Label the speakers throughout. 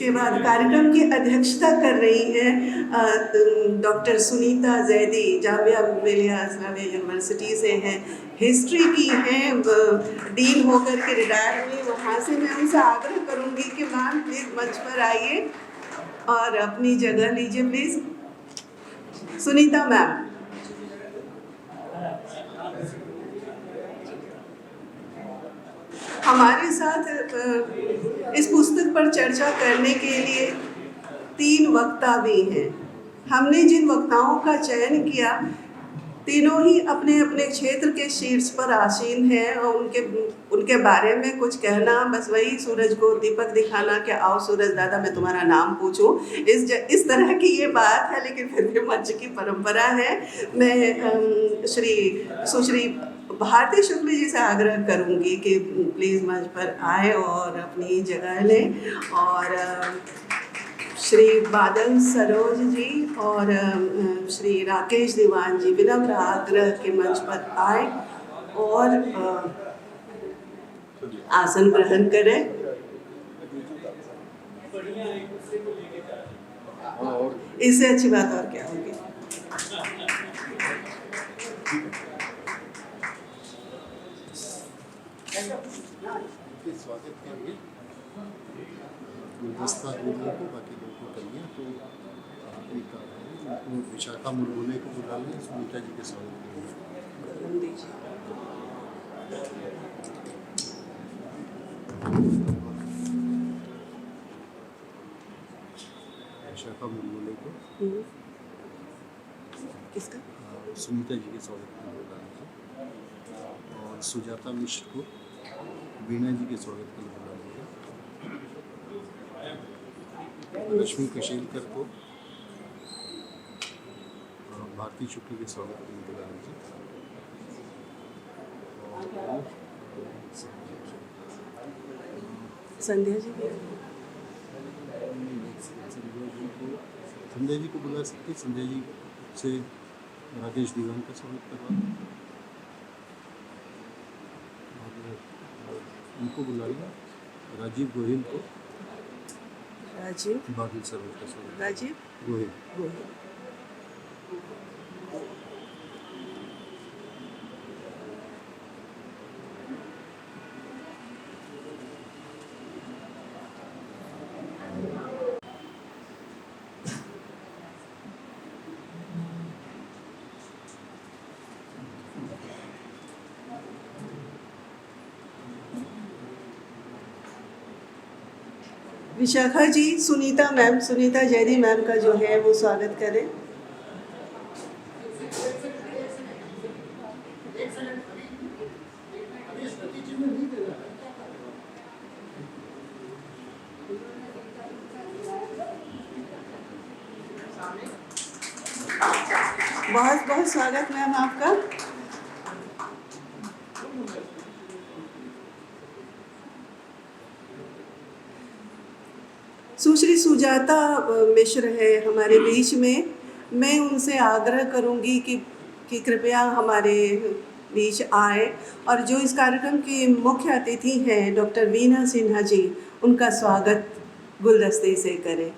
Speaker 1: इसके बाद कार्यक्रम की अध्यक्षता कर रही हैं डॉक्टर सुनीता जैदी, जामिया मिलिया इस्लामिया यूनिवर्सिटी से हैं, हिस्ट्री की हैं, डीन होकर के रिटायर हुई वहाँ से। मैं उनसे आग्रह करूँगी कि मैम प्लीज़ मंच पर आइए और अपनी जगह लीजिए प्लीज़। सुनीता मैम। हमारे साथ इस पुस्तक पर चर्चा करने के लिए 3 वक्ता भी हैं। हमने जिन वक्ताओं का चयन किया तीनों ही अपने अपने क्षेत्र के शीर्ष पर आसीन हैं और उनके बारे में कुछ कहना बस वही सूरज को दीपक दिखाना कि आओ सूरज दादा मैं तुम्हारा नाम पूछूं, इस तरह की ये बात है, लेकिन फिर भी मंच की परंपरा है। मैं सुश्री भारती शुक्ल जी से आग्रह करूंगी कि प्लीज़ मंच पर आए और अपनी जगह लें, और श्री बादल सरोज जी और श्री राकेश दीवान जी विनम्र आग्रह के मंच पर आए और आसन ग्रहण करें। इससे अच्छी बात और क्या होगी।
Speaker 2: स्वागत करेंगे गुलदस्ता लोगों को, बाकी लोगों को करिए। तो एक विशाखा मुरगुले को बुला लें, सुनीता जी के स्वागत करेंगे। विशाखा मुरगुले को
Speaker 1: किसका?
Speaker 2: सुनीता जी के स्वागत में बुला लीजिए, और सुजाता मिश्र को वीणा जी के स्वागत के लिए बुला लीजिए, लक्ष्मी कशेलकर को भारती शुक्ल के स्वागत के लिए बुला लीजिए,
Speaker 1: संध्या जी
Speaker 2: को बुला सकते। संध्या जी से राकेश दीवान का स्वागत करवा दें, उनको बुला लिया। राजीव गोहिल को,
Speaker 1: राजीव
Speaker 2: बादल सरोज का स्वागत।
Speaker 1: राजीव
Speaker 2: गोहिल
Speaker 1: विशाखा जी, सुनीता मैम, सुनीता जैदी मैम का जो है वो स्वागत करें। बहुत बहुत स्वागत मैम आपका। सुश्री सुजाता मिश्र है हमारे बीच में। मैं उनसे आग्रह करूंगी कि कृपया हमारे बीच आए, और जो इस कार्यक्रम की मुख्य अतिथि हैं डॉक्टर वीना सिन्हा जी, उनका स्वागत गुलदस्ते से करें।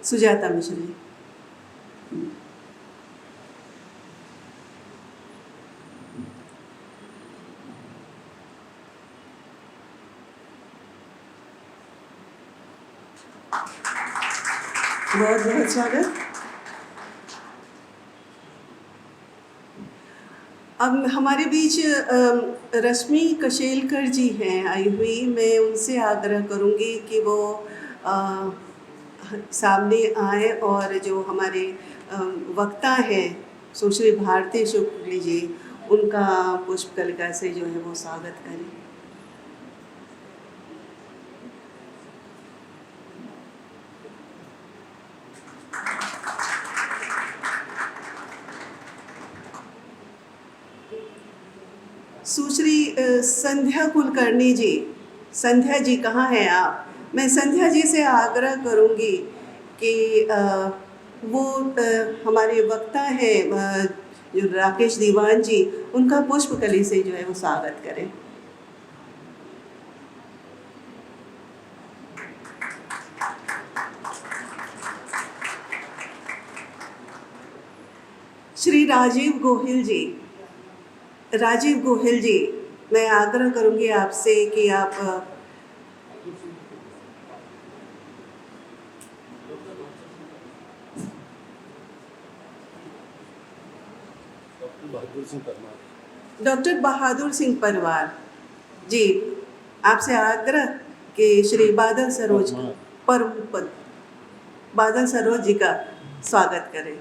Speaker 1: सुजाता मिश्र जी। बहुत बहुत स्वागत। अब हमारे बीच रश्मि कशेलकर जी हैं आई हुई। मैं उनसे आग्रह करूंगी कि वो सामने आए और जो हमारे वक्ता हैं सुश्री भारती शुक्ल जी, उनका पुष्पकलिका से जो है वो स्वागत करें। सुश्री संध्या कुलकर्णी जी, संध्या जी कहाँ हैं आप? मैं संध्या जी से आग्रह करूँगी कि वो हमारे वक्ता हैं जो राकेश दीवान जी, उनका पुष्पकली से जो है वो स्वागत करें। श्री राजीव गोहिल जी, राजीव गोहिल जी, मैं आग्रह करूंगी आपसे कि आप
Speaker 2: बहादुर सिंह परमार।
Speaker 1: डॉक्टर बहादुर सिंह परमार जी, आपसे आग्रह कि श्री बादल सरोज बादल सरोज जी का स्वागत करें।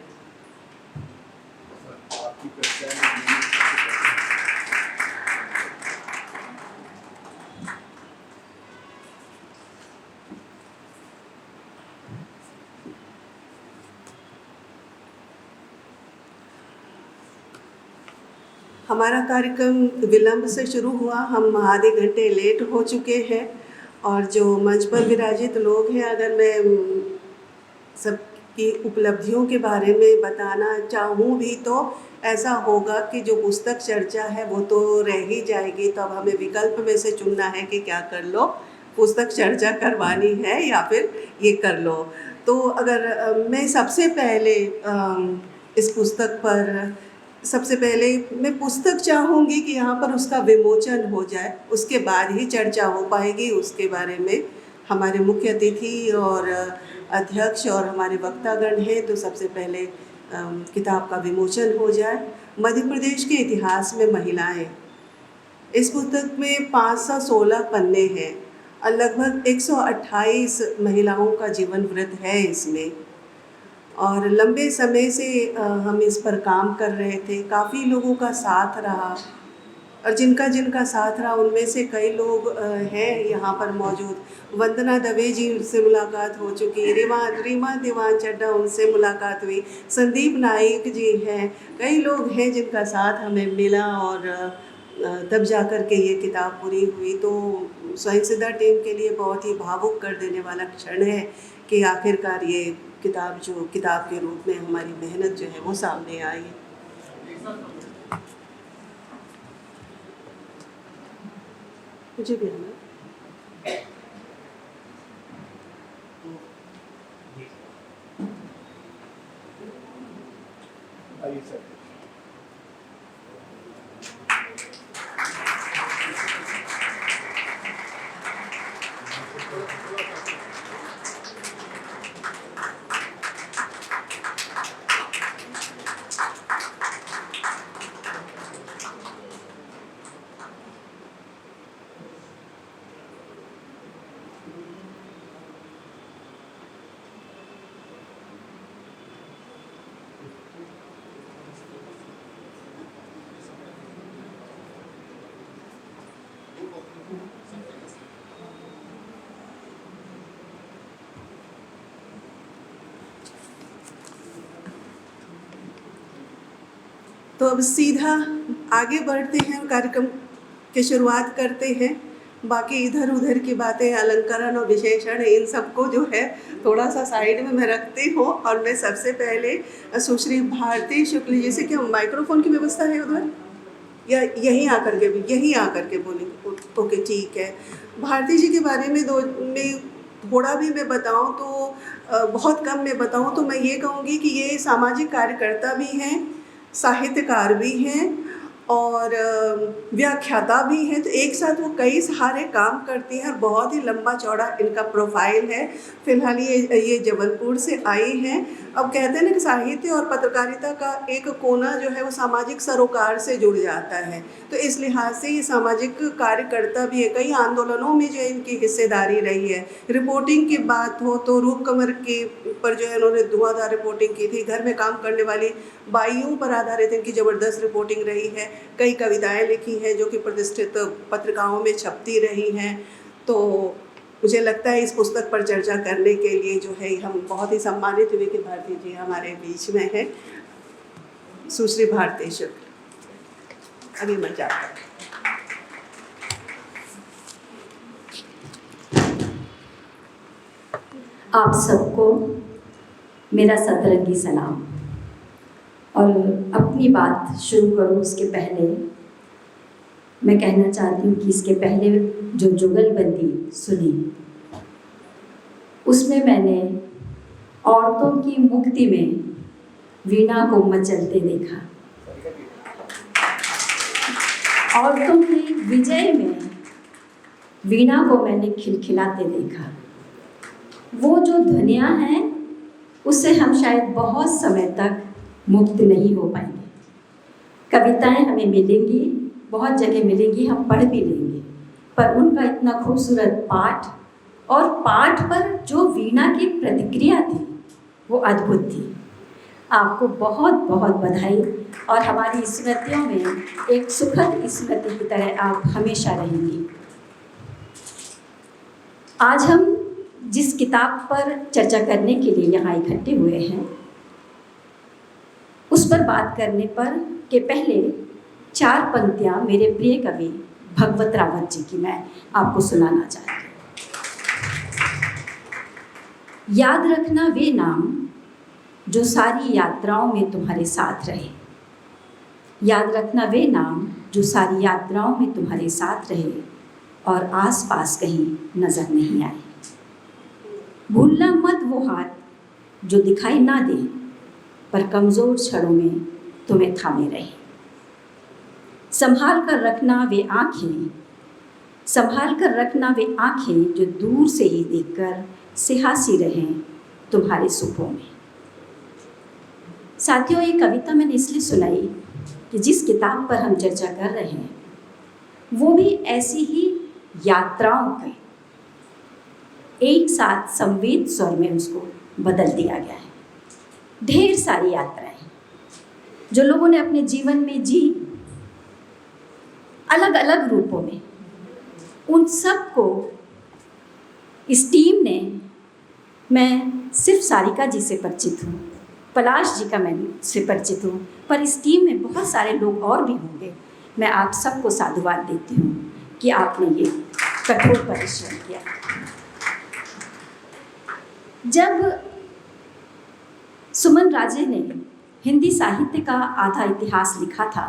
Speaker 1: हमारा कार्यक्रम विलंब से शुरू हुआ, हम आधे घंटे लेट हो चुके हैं और जो मंच पर विराजित लोग हैं, अगर मैं सबकी उपलब्धियों के बारे में बताना चाहूँ भी तो ऐसा होगा कि जो पुस्तक चर्चा है वो तो रह ही जाएगी, तो अब हमें विकल्प में से चुनना है कि क्या कर लो, पुस्तक चर्चा करवानी है या फिर ये कर लो। तो अगर मैं सबसे पहले इस पुस्तक पर सबसे पहले मैं पुस्तक चाहूँगी कि यहाँ पर उसका विमोचन हो जाए, उसके बाद ही चर्चा हो पाएगी। उसके बारे में हमारे मुख्य अतिथि और अध्यक्ष और हमारे वक्तागण हैं, तो सबसे पहले किताब का विमोचन हो जाए। मध्य प्रदेश के इतिहास में महिलाएं, इस पुस्तक में 516 पन्ने हैं और लगभग 128 महिलाओं का जीवन वृत्त है इसमें, और लंबे समय से हम इस पर काम कर रहे थे। काफ़ी लोगों का साथ रहा और जिनका साथ रहा उनमें से कई लोग हैं यहाँ पर मौजूद। वंदना दवे जी से मुलाकात हो चुकी, रीमा दीवान चड्ढा, उनसे मुलाकात हुई, संदीप नाइक जी हैं, कई लोग हैं जिनका साथ हमें मिला और तब जा कर के ये किताब पूरी हुई। तो स्वयंसिद्धा टीम के लिए बहुत ही भावुक कर देने वाला क्षण है कि आखिरकार ये किताब के रूप में हमारी मेहनत जो है वो सामने आई। मुझे भी आना
Speaker 2: आइए सर।
Speaker 1: तो अब सीधा आगे बढ़ते हैं, कार्यक्रम की शुरुआत करते हैं। बाकी इधर उधर की बातें, अलंकरण और विशेषण, इन सबको जो है थोड़ा सा साइड में मैं रखती हूँ और मैं सबसे पहले सुश्री भारती शुक्ल जी से, क्या माइक्रोफोन की व्यवस्था है उधर या यहीं आकर के बोलेंगे? ओके, ठीक है। भारती जी के बारे में थोड़ा भी मैं बताऊँ तो बहुत कम मैं बताऊँ तो मैं ये कहूँगी कि ये सामाजिक कार्यकर्ता भी हैं, साहित्यकार भी हैं और व्याख्याता भी हैं। तो एक साथ वो कई सारे काम करती हैं और बहुत ही लंबा चौड़ा इनका प्रोफाइल है। फिलहाल ये जबलपुर से आई हैं। अब कहते हैं ना कि साहित्य और पत्रकारिता का एक कोना जो है वो सामाजिक सरोकार से जुड़ जाता है, तो इस लिहाज से ये सामाजिक कार्यकर्ता भी है। कई आंदोलनों में जो है इनकी हिस्सेदारी रही है। रिपोर्टिंग की बात हो तो रूपकमर के पर जो है इन्होंने धुआंधार रिपोर्टिंग की थी। घर में काम करने वाली बाइयों पर आधारित इनकी ज़बरदस्त रिपोर्टिंग रही है। कई कविताएं लिखी हैं जो कि प्रतिष्ठित पत्रिकाओं में छपती रही हैं। तो मुझे लगता है इस पुस्तक पर चर्चा करने के लिए जो है हम बहुत ही सम्मानित हुए कि भारती जी हमारे बीच में हैं। सुश्री भारती शुक्ल, अभी मैं जाता हूँ।
Speaker 3: आप सबको मेरा सतरंगी सलाम। और अपनी बात शुरू करूँ उसके पहले मैं कहना चाहती हूँ कि इसके पहले जो जुगलबंदी सुनी उसमें मैंने औरतों की मुक्ति में वीणा को मचलते देखा। औरतों की विजय में वीणा को मैंने खिलखिलाते देखा। वो जो ध्वनियाँ हैं उससे हम शायद बहुत समय तक मुक्त नहीं हो पाएंगे। कविताएं हमें मिलेंगी, बहुत जगह मिलेंगी, हम पढ़ भी लेंगे, पर उनका इतना खूबसूरत पाठ और पाठ पर जो वीणा की प्रतिक्रिया थी वो अद्भुत थी। आपको बहुत बहुत बधाई और हमारी स्मृतियों में एक सुखद स्मृति की तरह आप हमेशा रहेंगी। आज हम जिस किताब पर चर्चा करने के लिए यहाँ इकट्ठे हुए हैं उस पर बात करने पर के पहले 4 पंक्तियाँ मेरे प्रिय कवि भगवत रावत जी की मैं आपको सुनाना चाहती हूँ। याद रखना वे नाम जो सारी यात्राओं में तुम्हारे साथ रहे। याद रखना वे नाम जो सारी यात्राओं में तुम्हारे साथ रहे और आसपास कहीं नजर नहीं आए। भूलना मत वो हाथ जो दिखाई ना दे पर कमजोर क्षणों में तुम्हें थामे रहे। संभाल कर रखना वे आँखें, संभाल कर रखना वे आँखें जो दूर से ही देखकर सिहासी रहें तुम्हारे सुखों में। साथियों, ये कविता मैंने इसलिए सुनाई कि जिस किताब पर हम चर्चा कर रहे हैं वो भी ऐसी ही यात्राओं के एक साथ संवेद स्वर में उसको बदल दिया गया है। ढेर सारी यात्राएं जो लोगों ने अपने जीवन में जी, अलग अलग रूपों में, उन सब को इस टीम ने, मैं सिर्फ सारिका जी से परिचित हूँ, पलाश जी का मैं से परिचित हूँ, पर इस टीम में बहुत सारे लोग और भी होंगे। मैं आप सबको साधुवाद देती हूँ कि आपने ये कठोर परिश्रम किया। जब सुमन राजे ने हिंदी साहित्य का आधा इतिहास लिखा था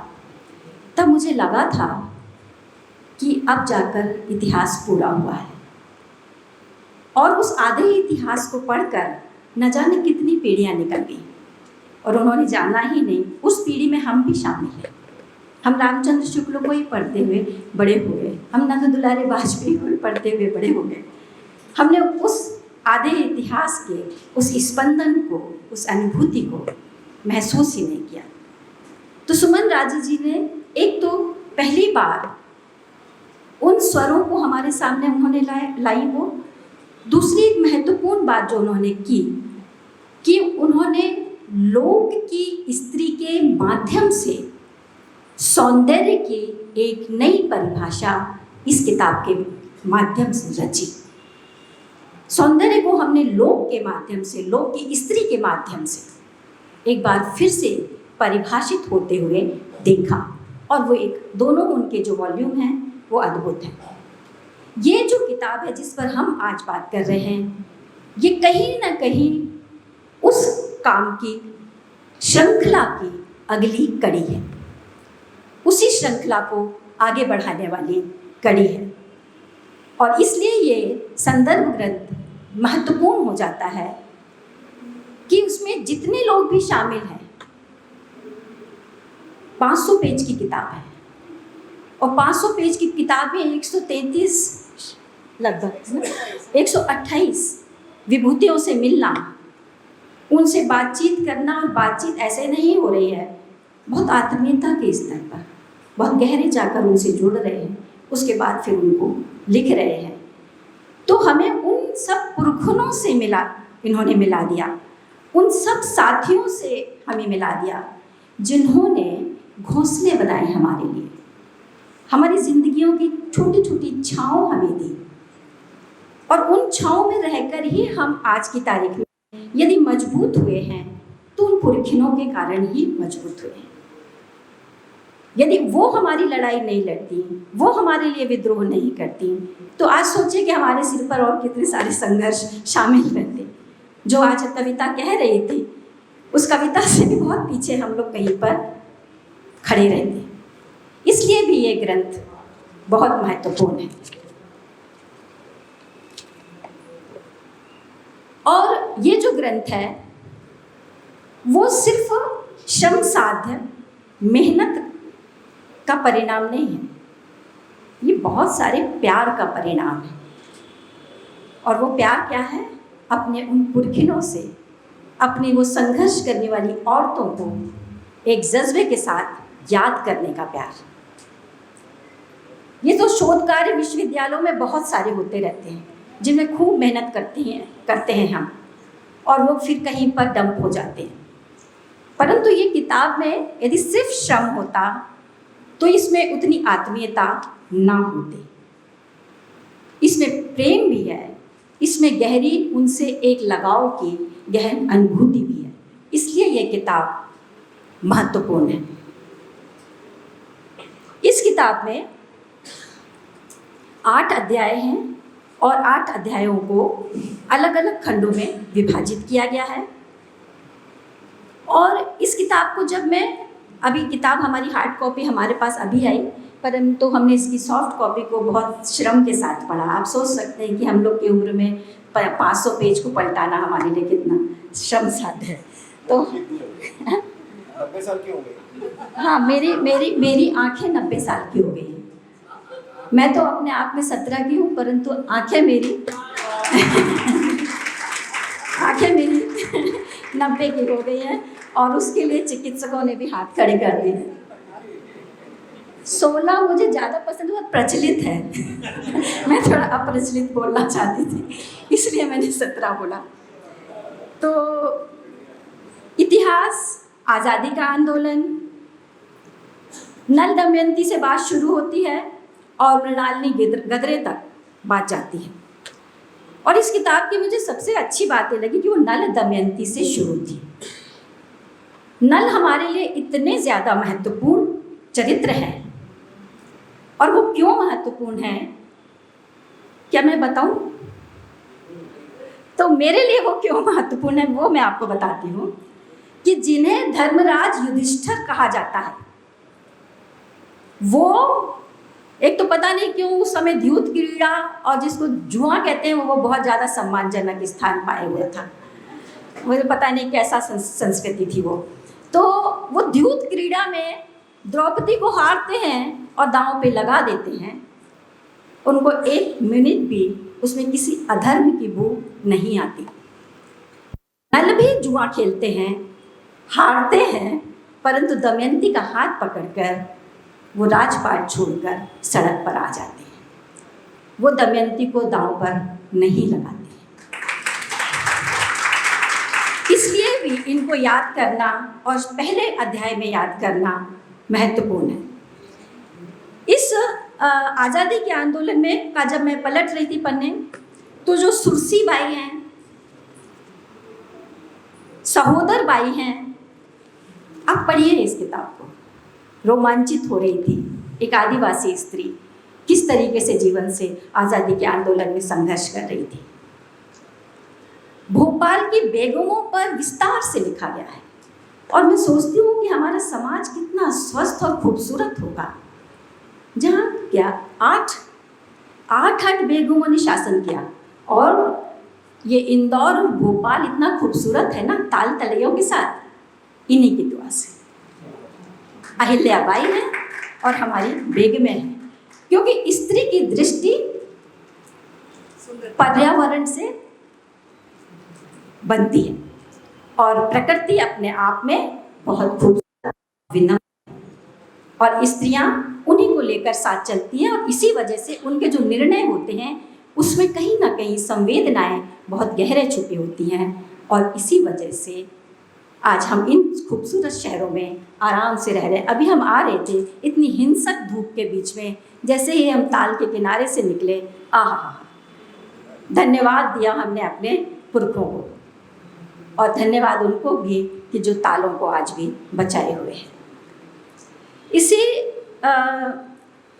Speaker 3: तब मुझे लगा था कि अब जाकर इतिहास पूरा हुआ है, और उस आधे इतिहास को पढ़कर न जाने कितनी पीढ़ियाँ निकल गई और उन्होंने जाना ही नहीं, उस पीढ़ी में हम भी शामिल हैं। हम रामचंद्र शुक्ल को ही पढ़ते हुए बड़े हो गए, हम नंद दुलारे वाजपेयी को ही पढ़ते हुए बड़े हो गए। हमने उस आधे इतिहास के उस स्पंदन को, उस अनुभूति को महसूस ही नहीं किया। तो सुमन राजे जी ने एक तो पहली बार उन स्वरों को हमारे सामने उन्होंने लाई वो। दूसरी एक महत्वपूर्ण बात जो उन्होंने की कि उन्होंने लोक की स्त्री के माध्यम से सौंदर्य की एक नई परिभाषा इस किताब के माध्यम से रची। सौंदर्य को हमने लोक के माध्यम से, लोक की स्त्री के माध्यम से एक बार फिर से परिभाषित होते हुए देखा, और वो एक दोनों उनके जो वॉल्यूम हैं वो अद्भुत हैं। ये जो किताब है जिस पर हम आज बात कर रहे हैं, ये कहीं ना कहीं उस काम की श्रृंखला की अगली कड़ी है, उसी श्रृंखला को आगे बढ़ाने वाली कड़ी है, और इसलिए ये संदर्भ ग्रंथ महत्वपूर्ण हो जाता है कि उसमें जितने लोग भी शामिल हैं, 500 पेज की किताब है, और 500 पेज की किताब में 133 लगभग 128 विभूतियों से मिलना, उनसे बातचीत करना, और बातचीत ऐसे नहीं हो रही है, बहुत आत्मीयता के स्तर पर, बहुत गहरे जाकर उनसे जुड़ रहे हैं, उसके बाद फिर उनको लिख रहे हैं। तो हमें उन सब पुरखनों से इन्होंने मिला दिया, उन सब साथियों से हमें मिला दिया जिन्होंने घोंसले बनाए हमारे लिए, हमारी जिंदगियों की छोटी छोटी छाँव हमें दी, और उन छाँव में रहकर ही हम आज की तारीख में यदि मजबूत हुए हैं तो उन पुरखिनों के कारण ही मजबूत हुए हैं। यदि वो हमारी लड़ाई नहीं लड़ती, वो हमारे लिए विद्रोह नहीं करती, तो आज सोचिए कि हमारे सिर पर और कितने सारे संघर्ष शामिल रहते। जो आज कविता कह रही थी, उस कविता से भी बहुत पीछे हम लोग कहीं पर खड़े रहते। इसलिए भी ये ग्रंथ बहुत महत्वपूर्ण है। और ये जो ग्रंथ है वो सिर्फ श्रम साध्य मेहनत का परिणाम नहीं है, ये बहुत सारे प्यार का परिणाम है। और वो प्यार क्या है? अपने उन पुरखिनों से, अपनी वो संघर्ष करने वाली औरतों को एक जज्बे के साथ याद करने का प्यार। ये तो शोध कार्य विश्वविद्यालयों में बहुत सारे होते रहते हैं, जिनमें खूब मेहनत करते हैं हम, और वो फिर कहीं पर डंप हो जाते हैं। परंतु ये किताब में यदि सिर्फ श्रम होता तो इसमें उतनी आत्मीयता ना होती। इसमें प्रेम भी है, इसमें गहरी उनसे एक लगाव की गहन अनुभूति भी है, इसलिए ये किताब महत्वपूर्ण है। इस किताब में 8 अध्याय हैं और 8 अध्यायों को अलग अलग खंडों में विभाजित किया गया है। और इस किताब को जब मैं, अभी किताब हमारी हार्ड कॉपी हमारे पास अभी आई, परंतु हमने इसकी सॉफ्ट कॉपी को बहुत श्रम के साथ पढ़ा। आप सोच सकते हैं कि हम लोग की उम्र में 500 पेज को पलटाना हमारे लिए कितना श्रम साध्य है। तो
Speaker 4: 90 साल की हो गई।
Speaker 3: हाँ, मेरी आंखें 90 साल की हो गई हैं। मैं तो अपने आप में 17 की हूँ, परंतु आंखें मेरी 90 की हो गई हैं, और उसके लिए चिकित्सकों ने भी हाथ खड़े कर दिए हैं। 16 मुझे ज़्यादा पसंद हुआ, प्रचलित है। मैं थोड़ा अप्रचलित बोलना चाहती थी, इसलिए मैंने 17 बोला। तो इतिहास, आज़ादी का आंदोलन, नल दमयंती से बात शुरू होती है और मृणालिनी गदरे तक बात जाती है। और इस किताब की मुझे सबसे अच्छी बात ये लगी कि वो नल दमयंती से शुरू थी। नल हमारे लिए इतने ज़्यादा महत्वपूर्ण चरित्र हैं, और वो क्यों महत्वपूर्ण हैं क्या मैं बताऊं? तो मेरे लिए वो क्यों महत्वपूर्ण है वो मैं आपको बताती हूँ कि जिन्हें धर्मराज युधिष्ठिर कहा जाता है, वो एक तो पता नहीं क्यों उस समय द्यूत क्रीड़ा और जिसको जुआ कहते हैं वो बहुत ज़्यादा सम्मानजनक स्थान पाए हुए था। मुझे पता नहीं कैसा संस्कृति थी वो। तो वो द्यूत क्रीड़ा में द्रौपदी को हारते हैं और दांव पे लगा देते हैं। उनको 1 मिनट भी उसमें किसी अधर्म की बू नहीं आती। नल भी जुआ खेलते हैं, हारते हैं, परंतु दमयंती का हाथ पकड़कर वो राजपाट छोड़कर सड़क पर आ जाते हैं। वो दमयंती को दांव पर नहीं लगाते। इसलिए भी इनको याद करना और पहले अध्याय में याद करना महत्वपूर्ण है। इस आज़ादी के आंदोलन में का जब मैं पलट रही थी पन्ने, तो जो सुरसी बाई हैं, सहोदर बाई हैं, आप पढ़िए इस किताब को। रोमांचित हो रही थी एक आदिवासी स्त्री किस तरीके से जीवन से आज़ादी के आंदोलन में संघर्ष कर रही थी। भोपाल की बेगमों पर विस्तार से लिखा गया है, और मैं सोचती हूँ कि हमारा समाज कितना स्वस्थ और खूबसूरत होगा जहाँ क्या 8 बेगमों ने शासन किया। और ये इंदौर और भोपाल इतना खूबसूरत है ना, ताल तलैयों के साथ, इन्हीं की दुआ से। अहिल्याबाई है और हमारी बेगमें हैं, क्योंकि स्त्री की दृष्टि पर्यावरण से बनती है और प्रकृति अपने आप में बहुत खूबसूरत विनम्र, और स्त्रियां उन्हीं को लेकर साथ चलती हैं। और इसी वजह से उनके जो निर्णय होते हैं उसमें कहीं ना कहीं संवेदनाएं बहुत गहरे छुपी होती हैं। और इसी वजह से आज हम इन खूबसूरत शहरों में आराम से रह रहे हैं। अभी हम आ रहे थे इतनी हिंसक धूप के बीच में, जैसे ही हम ताल के किनारे से निकले, आहा, धन्यवाद दिया हमने अपने पुरखों को, और धन्यवाद उनको भी कि जो तालों को आज भी बचाए हुए हैं। इसी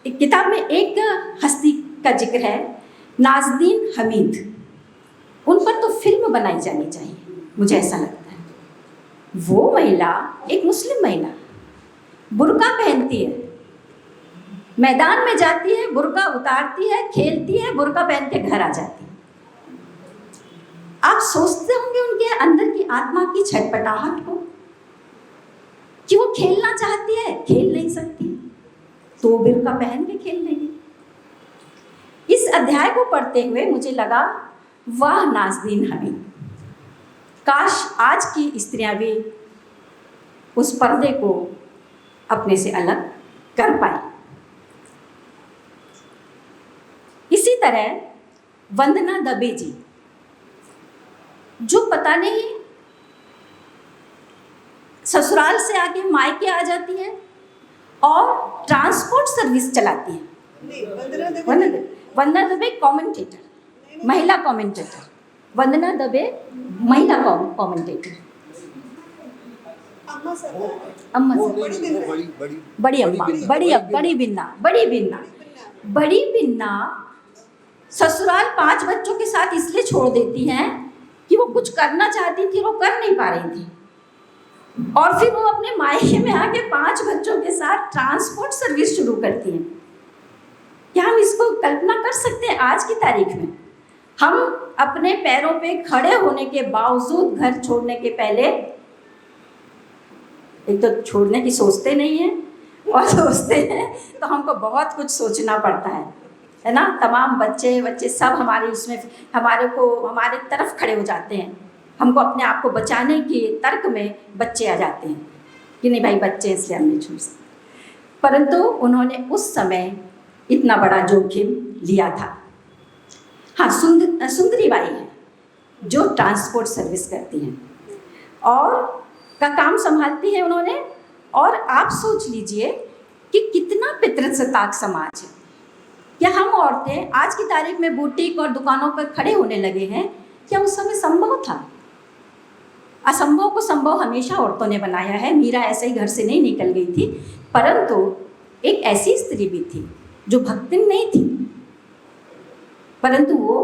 Speaker 3: किताब में एक हस्ती का जिक्र है, नाज़नीन हमीद। उन पर तो फिल्म बनाई जानी चाहिए, मुझे ऐसा लगता है। वो महिला, एक मुस्लिम महिला, बुर्का पहनती है, मैदान में जाती है, बुर्का उतारती है, खेलती है, बुर्का पहन के घर आ जाती है। आप सोचते होंगे उनके अंदर की आत्मा की छटपटाहट को कि वो खेलना चाहती है, खेल नहीं सकती, तो बुर्का पहन के खेल लेगी। इस अध्याय को पढ़ते हुए मुझे लगा, वाह नाज़नीन हमीद, काश आज की स्त्रियां भी उस पर्दे को अपने से अलग कर पाए। इसी तरह वंदना दबे जी, जो पता नहीं ससुराल से आके मायके आ जाती है और ट्रांसपोर्ट सर्विस चलाती है।
Speaker 1: नहीं,
Speaker 3: वंदना दबे कमेंटेटर, महिला कमेंटेटर, वंदना दबे महिला कमेंटेटर,
Speaker 1: अम्मा सरकार,
Speaker 3: अम्मा
Speaker 2: वो
Speaker 3: से
Speaker 2: नहीं, वो बड़ी
Speaker 3: बड़ी अम्मा, बड़ी बिन्ना ससुराल 5 बच्चों के साथ इसलिए छोड़ देती हैं कि वो कुछ करना चाहती थी, वो कर नहीं पा रही थी, और फिर वो अपने मायके में आके 5 बच्चों के साथ ट्रांसपोर्ट सर्विस शुरू करती हैं। क्या हम इसको कल्पना कर सकते हैं? आज की तारीख में हम अपने पैरों पे खड़े होने के बावजूद घर छोड़ने के पहले एक तो छोड़ने की सोचते नहीं हैं, और सोचते हैं तो हमको बहुत कुछ सोचना पड़ता है ना। तमाम बच्चे सब हमारे उसमें हमारे तरफ खड़े हो जाते हैं, हमको अपने आप को बचाने के तर्क में बच्चे आ जाते हैं कि नहीं भाई बच्चे इसलिए हम नहीं छोड़ सकते। परंतु उन्होंने उस समय इतना बड़ा जोखिम लिया था। हाँ, सुंदरी बाई है जो ट्रांसपोर्ट सर्विस करती हैं और का काम संभालती है उन्होंने। और आप सोच लीजिए कि कितना पितृसत्ताक समाज है। क्या हम औरतें आज की तारीख में बुटीक और दुकानों पर खड़े होने लगे हैं? क्या उस समय संभव था? असंभव को संभव हमेशा औरतों ने बनाया है। मीरा ऐसे ही घर से नहीं निकल गई थी, परंतु एक ऐसी स्त्री भी थी जो भक्तिन नहीं थी, परंतु वो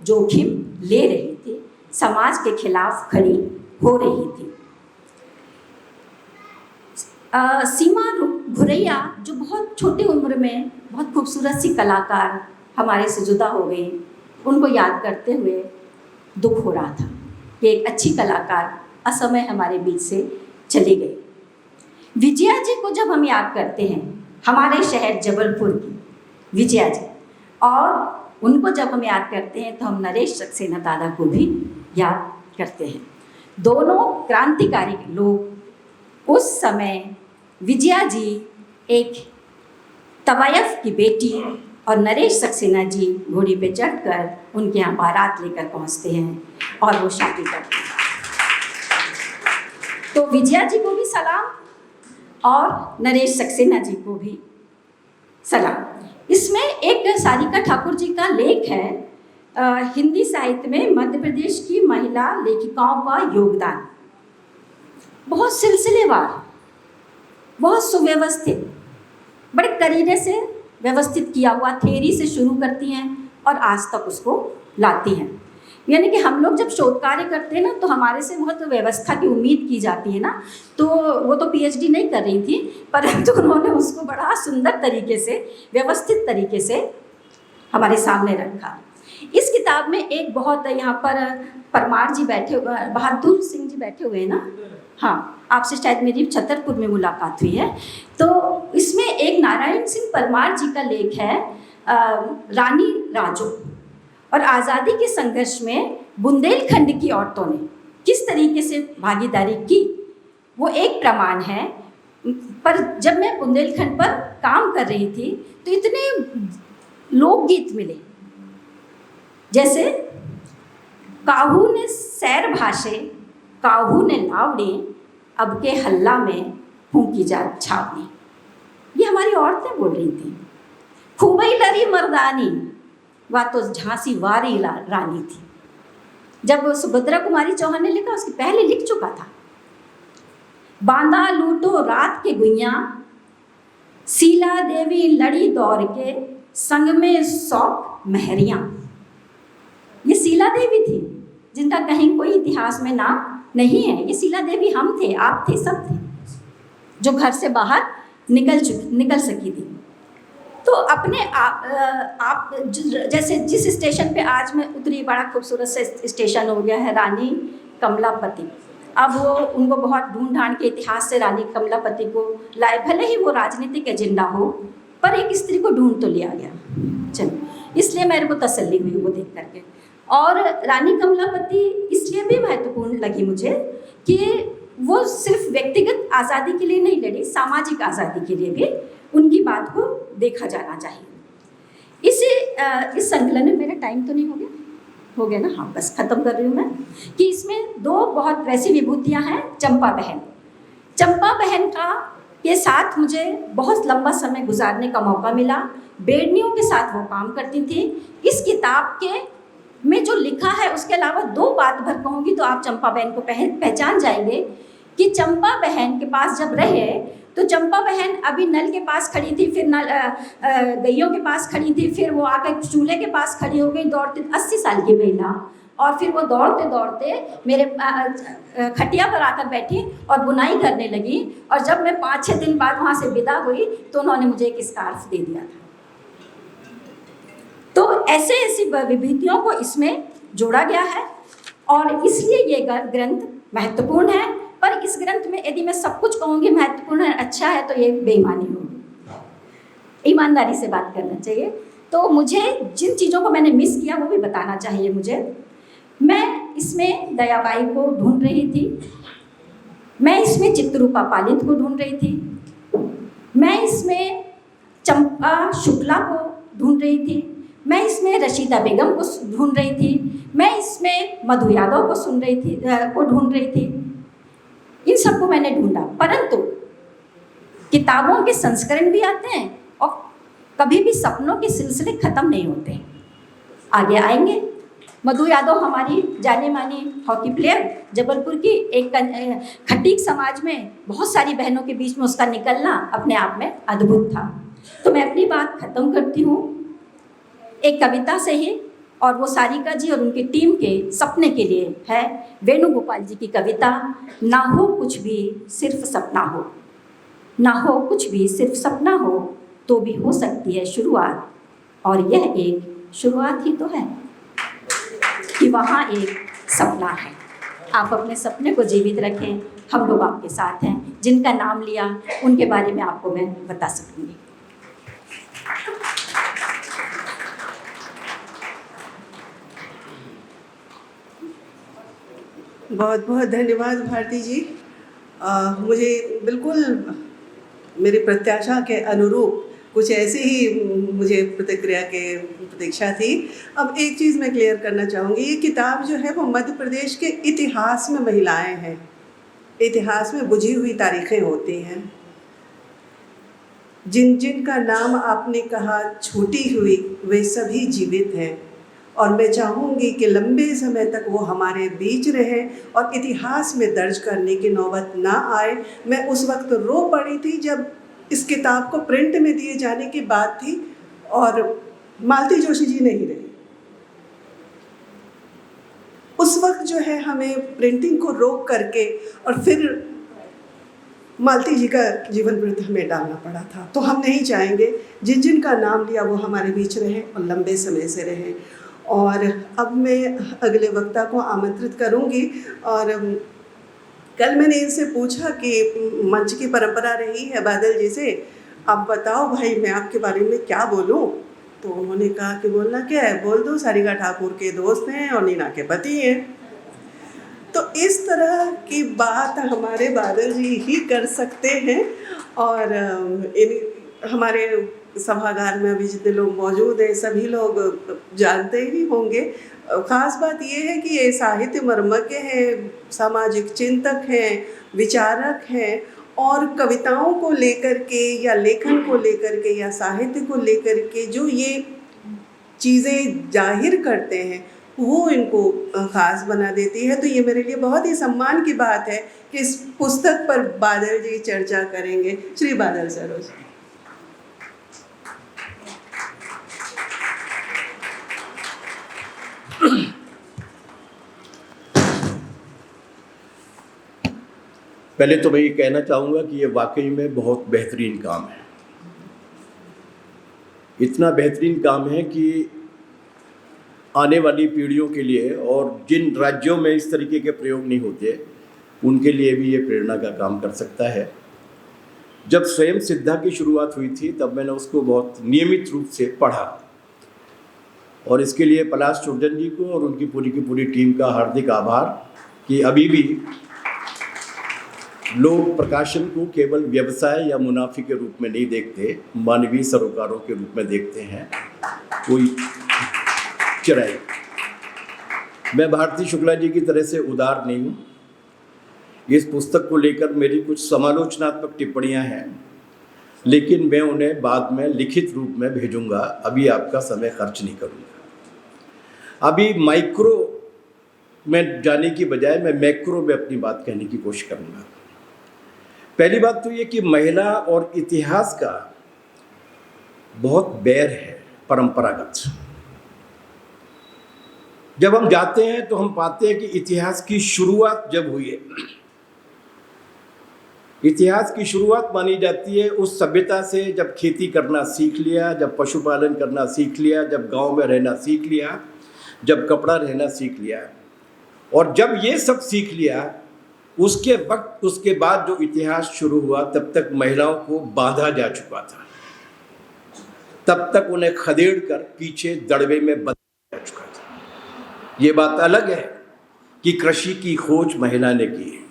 Speaker 3: जोखिम ले रही थी, समाज के खिलाफ खड़ी हो रही थी। सीमा भुरैया जो बहुत छोटी उम्र में बहुत खूबसूरत सी कलाकार हमारे से जुदा हो गई, उनको याद करते हुए दुख हो रहा था कि एक अच्छी कलाकार असमय हमारे बीच से चली गई। विजया जी को जब हम याद करते हैं, हमारे शहर जबलपुर की विजया जी, और उनको जब हम याद करते हैं तो हम नरेश सक्सेना दादा को भी याद करते हैं। दोनों क्रांतिकारी लोग। उस समय विजया जी एक तवायफ की बेटी और नरेश सक्सेना जी घोड़ी पे चढ़कर उनके यहाँ बारात लेकर पहुँचते हैं और वो शादी करते हैं। तो विजया जी को भी सलाम और नरेश सक्सेना जी को भी सलाम। इसमें एक सारिका ठाकुर जी का लेख है, हिंदी साहित्य में मध्य प्रदेश की महिला लेखिकाओं का योगदान। बहुत सिलसिलेवार, बहुत सुव्यवस्थित, बड़े करीने से व्यवस्थित किया हुआ, थ्योरी से शुरू करती हैं और आज तक उसको लाती हैं। यानी कि हम लोग जब शोध कार्य करते हैं ना, तो हमारे से बहुत व्यवस्था की उम्मीद की जाती है ना। तो वो तो पीएचडी नहीं कर रही थी, परंतु उन्होंने उसको बड़ा सुंदर तरीके से, व्यवस्थित तरीके से हमारे सामने रखा। इस किताब में एक बहुत, यहाँ पर परमार जी बैठे हुए, बहादुर सिंह जी बैठे हुए हैं ना, हाँ, आपसे शायद मेरी छतरपुर में मुलाकात हुई है। तो इसमें एक नारायण सिंह परमार जी का लेख है, रानी राजो और आज़ादी के संघर्ष में बुंदेलखंड की औरतों ने किस तरीके से भागीदारी की, वो एक प्रमाण है। पर जब मैं बुंदेलखंड पर काम कर रही थी तो इतने लोकगीत मिले, जैसे काहू ने सैर भाषे, काहू ने लावड़ी, अब के हल्ला में फूंकी जा छावनी। ये हमारी औरतें बोल रही थी। खूबई लरी मर्दानी, वह तो झांसी वारी रानी थी। जब सुभद्रा कुमारी चौहान ने लिखा, उसके पहले लिख चुका था। बांदा लूटो रात के गुइया, शीला देवी लड़ी दौड़ के, संग में 100 महरियां। ये शीला देवी थी जिनका कहीं कोई इतिहास में नाम नहीं है। ये शीला देवी हम थे, आप थे, सब थे, जो घर से बाहर निकल सकी थी। तो अपने आप जैसे जिस स्टेशन पे आज मैं उतरी, बड़ा खूबसूरत से स्टेशन हो गया है, रानी कमलापति। अब वो उनको बहुत ढूंढ ढांड के इतिहास से रानी कमलापति को लाए, भले ही वो राजनीतिक एजेंडा हो, पर एक स्त्री को ढूंढ तो लिया गया। चलो, इसलिए मेरे को तसल्ली हुई वो देख करके। और रानी कमलापति इसलिए भी महत्वपूर्ण लगी मुझे कि वो सिर्फ व्यक्तिगत आज़ादी के लिए नहीं लड़ी, सामाजिक आज़ादी के लिए भी उनकी बात को देखा जाना चाहिए। इस संकलन में मेरा टाइम तो नहीं हो गया ना? हाँ, बस ख़त्म कर रही हूँ मैं कि इसमें 2 बहुत वैसी विभूतियाँ हैं। चंपा बहन के साथ मुझे बहुत लंबा समय गुजारने का मौका मिला। बेड़नियों के साथ वो काम करती थी। इस किताब के में जो लिखा है उसके अलावा 2 बात भर कहूँगी तो आप चंपा बहन को पहचान जाएंगे कि चंपा बहन के पास जब रहे तो चंपा बहन अभी नल के पास खड़ी थी, फिर गैयों के पास खड़ी थी, फिर वो आकर चूल्हे के पास खड़ी हो गई दौड़ते, 80 साल की महिला। और फिर वो दौड़ते दौड़ते मेरे खटिया पर आकर बैठी और बुनाई करने लगी। और जब मैं 5-6 दिन बाद वहाँ से विदा हुई तो उन्होंने मुझे एक स्कार्फ दे दिया था। तो ऐसी विभूतियों को इसमें जोड़ा गया है और इसलिए ये ग्रंथ महत्वपूर्ण है। पर इस ग्रंथ में यदि मैं सब कुछ कहूँगी महत्वपूर्ण है, अच्छा है, तो ये बेईमानी होगी। ईमानदारी से बात करना चाहिए। तो मुझे जिन चीज़ों को मैंने मिस किया वो भी बताना चाहिए मुझे। मैं इसमें दयाबाई को ढूंढ रही थी, मैं इसमें चित्ररूपा पालित को ढूंढ रही थी, मैं इसमें चंपा शुक्ला को ढूंढ रही थी, मैं इसमें रशीदा बेगम को ढूंढ रही थी, मैं इसमें मधु यादव को ढूंढ रही थी। इन सबको मैंने ढूंढा, परंतु किताबों के संस्करण भी आते हैं और कभी भी सपनों के सिलसिले खत्म नहीं होते, आगे आएंगे। मधु यादव हमारी जानी मानी हॉकी प्लेयर, जबलपुर की, एक खटीक समाज में बहुत सारी बहनों के बीच में उसका निकलना अपने आप में अद्भुत था। तो मैं अपनी बात खत्म करती हूँ एक कविता से ही, और वो सारिका जी और उनकी टीम के सपने के लिए है। वेणुगोपाल जी की कविता, ना हो कुछ भी सिर्फ सपना हो, ना हो कुछ भी सिर्फ सपना हो तो भी हो सकती है शुरुआत, और यह एक शुरुआत ही तो है कि वहाँ एक सपना है। आप अपने सपने को जीवित रखें, हम लोग आपके साथ हैं। जिनका नाम लिया उनके बारे में आपको मैं बता सकूँगी।
Speaker 1: बहुत बहुत धन्यवाद भारती जी। मुझे बिल्कुल मेरी प्रत्याशा के अनुरूप कुछ ऐसी ही मुझे प्रतिक्रिया के प्रतीक्षा थी। अब एक चीज़ मैं क्लियर करना चाहूँगी, ये किताब जो है वो मध्य प्रदेश के इतिहास में महिलाएं हैं, इतिहास में बुझी हुई तारीखें होती हैं। जिन जिन का नाम आपने कहा छूटी हुई, वे सभी जीवित हैं और मैं चाहूँगी कि लंबे समय तक वो हमारे बीच रहे और इतिहास में दर्ज करने की नौबत ना आए। मैं उस वक्त रो पड़ी थी जब इस किताब को प्रिंट में दिए जाने की बात थी और मालती जोशी जी नहीं रही। उस वक्त जो है हमें प्रिंटिंग को रोक करके और फिर मालती जी का जीवन वृत्त हमें डालना पड़ा था। तो हम नहीं चाहेंगे जिन जिन का नाम लिया वो हमारे बीच रहे और लंबे समय से रहे। और अब मैं अगले वक्ता को आमंत्रित करूंगी। और कल मैंने इनसे पूछा कि मंच की परंपरा रही है बादल जी से, आप बताओ भाई मैं आपके बारे में क्या बोलूं। तो उन्होंने कहा कि बोलना क्या है, बोल दो सारिका ठाकुर के दोस्त हैं और नीना के पति हैं। तो इस तरह की बात हमारे बादल जी ही कर सकते हैं। और हमारे सभागार में अभी जितने लोग मौजूद हैं सभी लोग जानते ही होंगे। ख़ास बात ये है कि ये साहित्य मर्मज्ञ हैं, सामाजिक चिंतक हैं, विचारक हैं और कविताओं को लेकर के या लेखन को लेकर के या साहित्य को लेकर के जो ये चीज़ें जाहिर करते हैं वो इनको ख़ास बना देती है। तो ये मेरे लिए बहुत ही सम्मान की बात है कि इस पुस्तक पर बादल जी चर्चा करेंगे। श्री बादल सरोज।
Speaker 5: पहले तो मैं ये कहना चाहूँगा कि ये वाकई में बहुत बेहतरीन काम है। इतना बेहतरीन काम है कि आने वाली पीढ़ियों के लिए, और जिन राज्यों में इस तरीके के प्रयोग नहीं होते उनके लिए भी ये प्रेरणा का काम कर सकता है। जब स्वयं सिद्धा की शुरुआत हुई थी तब मैंने उसको बहुत नियमित रूप से पढ़ा, और इसके लिए पलाश चुर्जन जी को और उनकी पूरी की पूरी टीम का हार्दिक आभार कि अभी भी लोग प्रकाशन को केवल व्यवसाय या मुनाफे के रूप में नहीं देखते, मानवीय सरोकारों के रूप में देखते हैं। कोई चराई, मैं भारती शुक्ला जी की तरह से उदार नहीं हूँ। इस पुस्तक को लेकर मेरी कुछ समालोचनात्मक टिप्पणियाँ हैं, लेकिन मैं उन्हें बाद में लिखित रूप में भेजूंगा। अभी आपका समय खर्च नहीं करूँगा। अभी माइक्रो में जाने की बजाय मैं मैक्रो में अपनी बात कहने की कोशिश करूँगा। पहली बात तो ये कि महिला और इतिहास का बहुत बैर है परंपरागत। जब हम जाते हैं तो हम पाते हैं कि इतिहास की शुरुआत जब हुई है, इतिहास की शुरुआत मानी जाती है उस सभ्यता से जब खेती करना सीख लिया, जब पशुपालन करना सीख लिया, जब गांव में रहना सीख लिया, जब कपड़ा रहना सीख लिया। और जब ये सब सीख लिया उसके बाद जो इतिहास शुरू हुआ, तब तक महिलाओं को बांधा जा चुका था, तब तक उन्हें खदेड़ कर पीछे दड़बे में बंधा जा चुका था। ये बात अलग है कि कृषि की खोज महिला ने की है।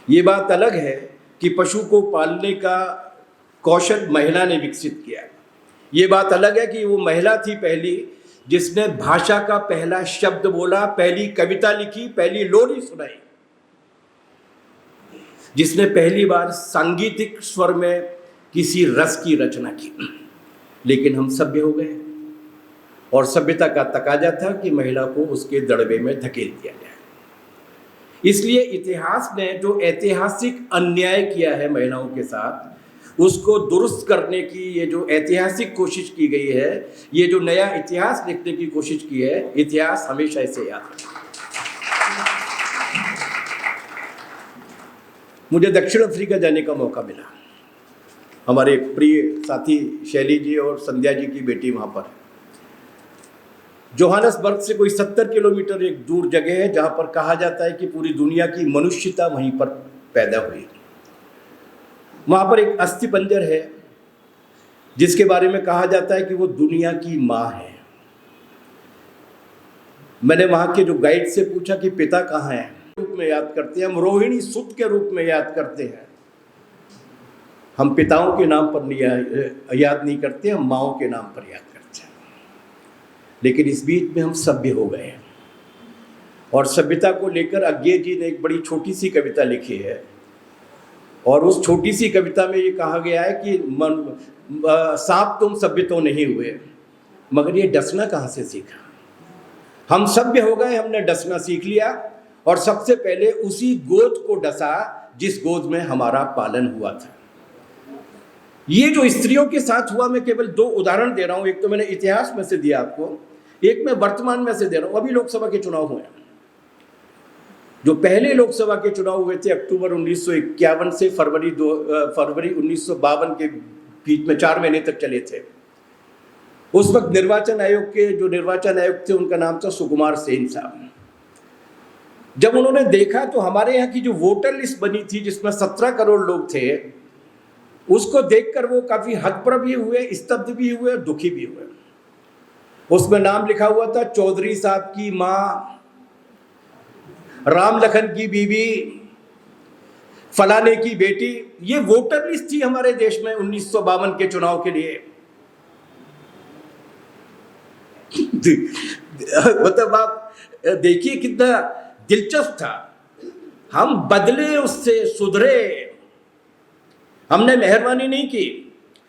Speaker 5: ये बात अलग है कि पशु को पालने का कौशल महिला ने विकसित किया। ये बात अलग है कि वो महिला थी पहली जिसने भाषा का पहला शब्द बोला, पहली कविता लिखी, पहली लोरी सुनाई, जिसने पहली बार सांगीतिक स्वर में किसी रस की रचना की। लेकिन हम सभ्य हो गए और सभ्यता का तकाजा था कि महिला को उसके दड़बे में धकेल दिया जाए। इसलिए इतिहास ने जो ऐतिहासिक अन्याय किया है महिलाओं के साथ, उसको दुरुस्त करने की ये जो ऐतिहासिक कोशिश की गई है, ये जो नया इतिहास लिखने की कोशिश की है, इतिहास हमेशा इसे याद रखेगा। मुझे दक्षिण अफ्रीका जाने का मौका मिला। हमारे प्रिय साथी शैली जी और संध्या जी की बेटी वहाँ पर, जोहानसबर्ग से कोई 70 किलोमीटर एक दूर जगह है जहाँ पर कहा जाता है कि पूरी दुनिया की मनुष्यता वहीं पर पैदा हुई। वहाँ पर एक अस्थिपंजर है जिसके बारे में कहा जाता है कि वो दुनिया की माँ है। मैंने वहाँ के जो गाइड से पूछा कि पिता कहाँ हैं, रूप में याद करते हैं, हम रोहिणी सुत के रूप में याद करते हैं। हम पिताओं के नाम पर याद नहीं करते, हम माँओं के नाम पर याद करते हैं। लेकिन इस बीच में हम सभ्य हो गए हैं और सभ्यता को लेकर अज्ञे जी ने एक बड़ी छोटी सी कविता लिखी है, और उस छोटी सी कविता में ये कहा गया है कि सांप तुम सभ्य तो नहीं हुए, मगर ये डसना कहाँ से सीखा। हम सभ्य हो गए, हमने डसना सीख लिया, और सबसे पहले उसी गोद को डसा जिस गोद में हमारा पालन हुआ था। ये जो स्त्रियों के साथ हुआ, मैं केवल 2 उदाहरण दे रहा हूं। एक तो मैंने इतिहास में से दिया आपको, एक मैं वर्तमान में से दे रहा हूं। अभी लोकसभा के चुनाव हुए, जो पहले लोकसभा के चुनाव हुए थे अक्टूबर 1951 से फरवरी 1952 के बीच में 4 महीने तक चले थे। उस वक्त निर्वाचन आयोग के जो निर्वाचन आयुक्त थे उनका नाम था सुकुमार सेन साहब। जब उन्होंने देखा तो हमारे यहाँ की जो वोटर लिस्ट बनी थी जिसमें 17 करोड़ लोग थे, उसको देखकर वो काफी हतप्रभ भी हुए, स्तब्ध भी हुए, दुखी भी हुए। उसमें नाम लिखा हुआ था चौधरी साहब की माँ, राम लखन की बीबी, फलाने की बेटी। ये वोटर लिस्ट थी हमारे देश में 1952 के चुनाव के लिए। मतलब आप देखिए कितना दिलचस्प था। हम बदले, उससे सुधरे, हमने मेहरबानी नहीं की।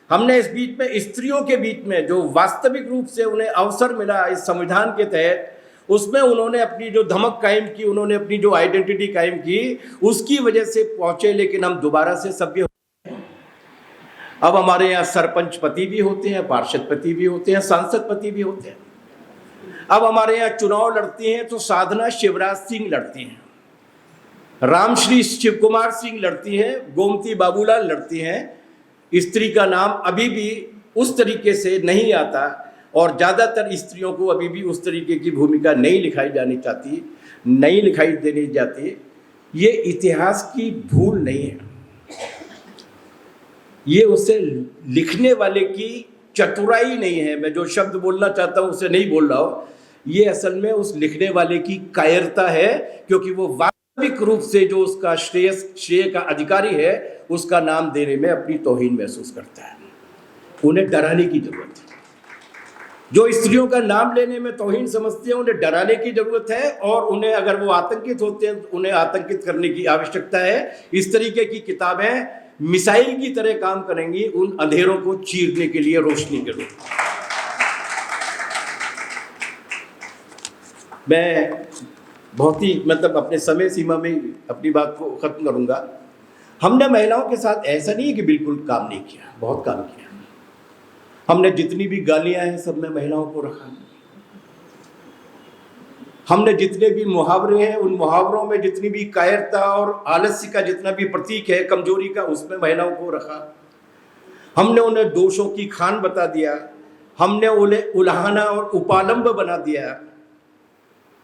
Speaker 5: हमने इस बीच में स्त्रियों के बीच में जो वास्तविक रूप से उन्हें अवसर मिला इस संविधान के तहत, उसमें उन्होंने अपनी जो धमक कायम की, उन्होंने अपनी जो आइडेंटिटी कायम की, उसकी वजह से पहुंचे। लेकिन हम दोबारा से सभ्य हो गए। अब हमारे यहाँ सरपंच पति भी होते हैं, पार्षद पति भी होते हैं, सांसद पति भी होते हैं। अब हमारे यहाँ चुनाव लड़ती हैं तो साधना शिवराज सिंह लड़ती हैं, रामश्री शिव कुमार सिंह लड़ती हैं, गोमती बाबूलाल लड़ती हैं। स्त्री का नाम अभी भी उस तरीके से नहीं आता, और ज़्यादातर स्त्रियों को अभी भी उस तरीके की भूमिका नहीं लिखाई जानी चाहती, नहीं लिखाई देनी जाती। ये इतिहास की भूल नहीं है, ये उसे लिखने वाले की चतुराई नहीं है। मैं जो शब्द बोलना चाहता हूं उसे नहीं बोल रहा हूं, ये असल में उस लिखने वाले की कायरता है, क्योंकि वो वास्तविक रूप से जो उसका श्रेय का अधिकारी है उसका नाम देने में अपनी तौहीन महसूस करता है। उन्हें डराने की जरूरत है। जो स्त्रियों का नाम लेने में तौहीन समझते हैं उन्हें डराने की जरूरत है, और उन्हें अगर वो आतंकित होते हैं तो उन्हें आतंकित करने की आवश्यकता है। इस तरीके की किताबें मिसाइल की तरह काम करेंगी उन अंधेरों को चीरने के लिए रोशनी के रूप में। मैं बहुत ही अपने समय सीमा में अपनी बात को खत्म करूंगा। हमने महिलाओं के साथ ऐसा नहीं है कि बिल्कुल काम नहीं किया, बहुत काम किया। हमने जितनी भी गालियां हैं सब में महिलाओं को रखा। हमने जितने भी मुहावरे हैं उन मुहावरों में जितनी भी कायरता और आलस्य का जितना भी प्रतीक है कमजोरी का, उसमें महिलाओं को रखा। हमने उन्हें दोषों की खान बता दिया, हमने उन्हें उल्हाना और उपालंब बना दिया,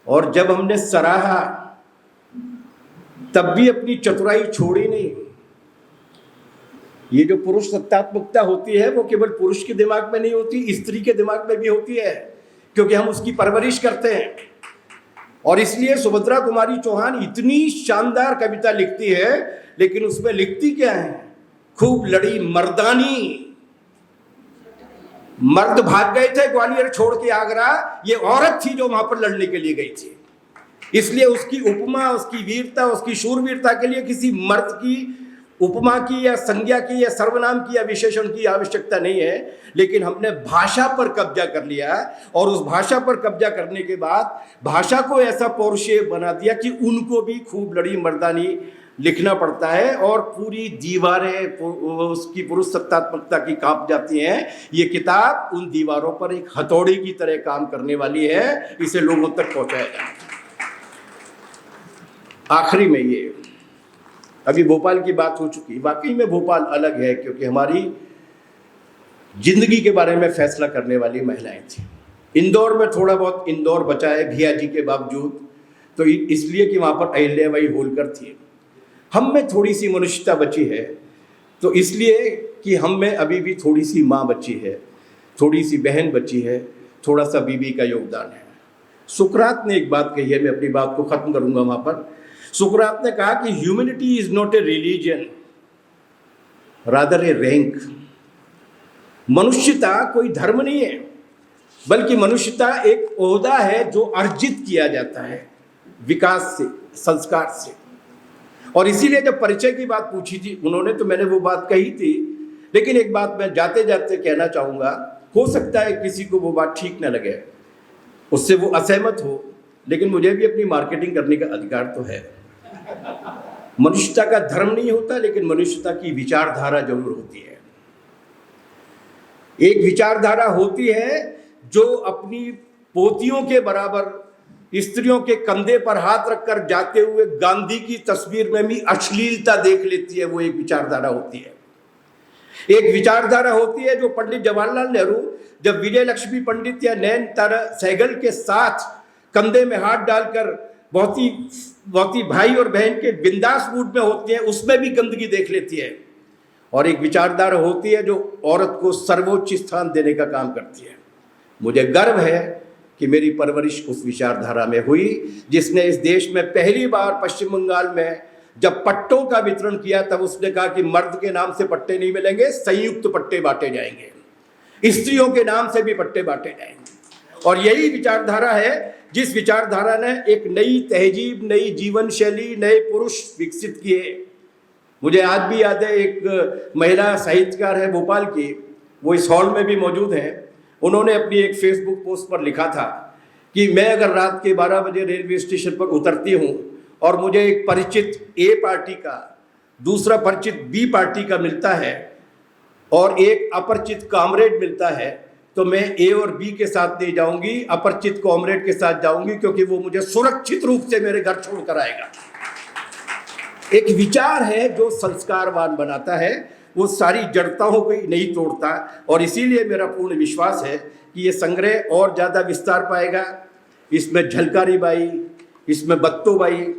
Speaker 5: और जब हमने सराहा तब भी अपनी चतुराई छोड़ी नहीं। ये जो पुरुष सत्तात्मकता होती है वो केवल पुरुष के दिमाग में नहीं होती, स्त्री के दिमाग में भी होती है, क्योंकि हम उसकी परवरिश करते हैं। और इसलिए सुभद्रा कुमारी चौहान इतनी शानदार कविता लिखती है, लेकिन उसमें लिखती क्या है? खूब लड़ी मर्दानी। मर्द भाग गए थे ग्वालियर छोड़ के आगरा, ये औरत थी जो वहां पर लड़ने के लिए गई थी। इसलिए उसकी उपमा, उसकी वीरता, उसकी शूरवीरता के लिए किसी मर्द की उपमा की या संज्ञा की या सर्वनाम की या विशेषण की आवश्यकता नहीं है। लेकिन हमने भाषा पर कब्जा कर लिया, और उस भाषा पर कब्जा करने के बाद भाषा को ऐसा पौरुषेय बना दिया कि उनको भी खूब लड़ी मर्दानी लिखना पड़ता है, और पूरी दीवारें उसकी पुरुष सत्तात्मकता की कांप जाती हैं। ये किताब उन दीवारों पर एक हथौड़े की तरह काम करने वाली है, इसे लोगों तक पहुंचाया जाए। आखिरी में ये अभी भोपाल की बात हो चुकी, वाकई में भोपाल अलग है, क्योंकि हमारी जिंदगी के बारे में फैसला करने वाली महिलाएं थी। इंदौर में थोड़ा बहुत इंदौर बचा है भैयाजी के बावजूद, तो इसलिए कि वहाँ पर अहिल्याबाई होलकर थी। हम में थोड़ी सी मनुष्यता बची है, तो इसलिए कि हम में अभी भी थोड़ी सी माँ बची है, थोड़ी सी बहन बची है, थोड़ा सा बीबी का योगदान है। सुकरात ने एक बात कही है, मैं अपनी बात को खत्म करूंगा वहाँ पर। सुकरात ने कहा कि humanity is not a religion, rather A rank. मनुष्यता कोई धर्म नहीं है, बल्कि मनुष्यता एक ओहदा है जो अर्जित किया जाता है विकास से, संस्कार से। और इसीलिए जब परिचय की बात पूछी थी उन्होंने, तो मैंने वो बात कही थी। लेकिन एक बात मैं जाते जाते कहना चाहूँगा, हो सकता है किसी को वो बात ठीक न लगे, उससे वो असहमत हो, लेकिन मुझे भी अपनी मार्केटिंग करने का अधिकार तो है। मनुष्यता का धर्म नहीं होता, लेकिन मनुष्यता की विचारधारा जरूर होती है। एक विचारधारा होती है जो अपनी पोतियों के बराबर स्त्रियों के कंधे पर हाथ रखकर जाते हुए गांधी की तस्वीर में भी अश्लीलता देख लेती है, वो एक विचारधारा होती है। एक विचारधारा होती है जो पंडित जवाहरलाल नेहरू जब विजय लक्ष्मी पंडित या नयन तारा सहगल के साथ कंधे में हाथ डालकर बहुत ही भाई और बहन के बिंदास मूड में होती है, उसमें भी गंदगी देख लेती है। और एक विचारधारा होती है जो औरत को सर्वोच्च स्थान देने का काम करती है। मुझे गर्व है कि मेरी परवरिश उस विचारधारा में हुई जिसने इस देश में पहली बार पश्चिम बंगाल में जब पट्टों का वितरण किया, तब उसने कहा कि मर्द के नाम से पट्टे नहीं मिलेंगे, संयुक्त पट्टे बांटे जाएंगे, स्त्रियों के नाम से भी पट्टे बांटे जाएंगे। और यही विचारधारा है जिस विचारधारा ने एक नई तहजीब, नई जीवन शैली, नए पुरुष विकसित किए। मुझे आज भी याद है, एक महिला साहित्यकार है भोपाल की, वो इस हॉल में भी मौजूद हैं। उन्होंने अपनी एक फेसबुक पोस्ट पर लिखा था कि मैं अगर रात के 12 बजे रेलवे स्टेशन पर उतरती हूँ और मुझे एक परिचित ए पार्टी का, दूसरा परिचित बी पार्टी का मिलता है और एक अपरिचित कॉमरेड मिलता है, तो मैं ए और बी के साथ नहीं जाऊंगी, अपरिचित कॉमरेड के साथ जाऊंगी, क्योंकि वो मुझे सुरक्षित रूप से मेरे घर छोड़कर आएगा। एक विचार है जो संस्कारवान बनाता है, वो सारी जड़ताओं को नहीं तोड़ता। और इसीलिए मेरा पूर्ण विश्वास है कि ये संग्रह और ज़्यादा विस्तार पाएगा। इसमें झलकारी बाई, इसमें बत्तो बाई,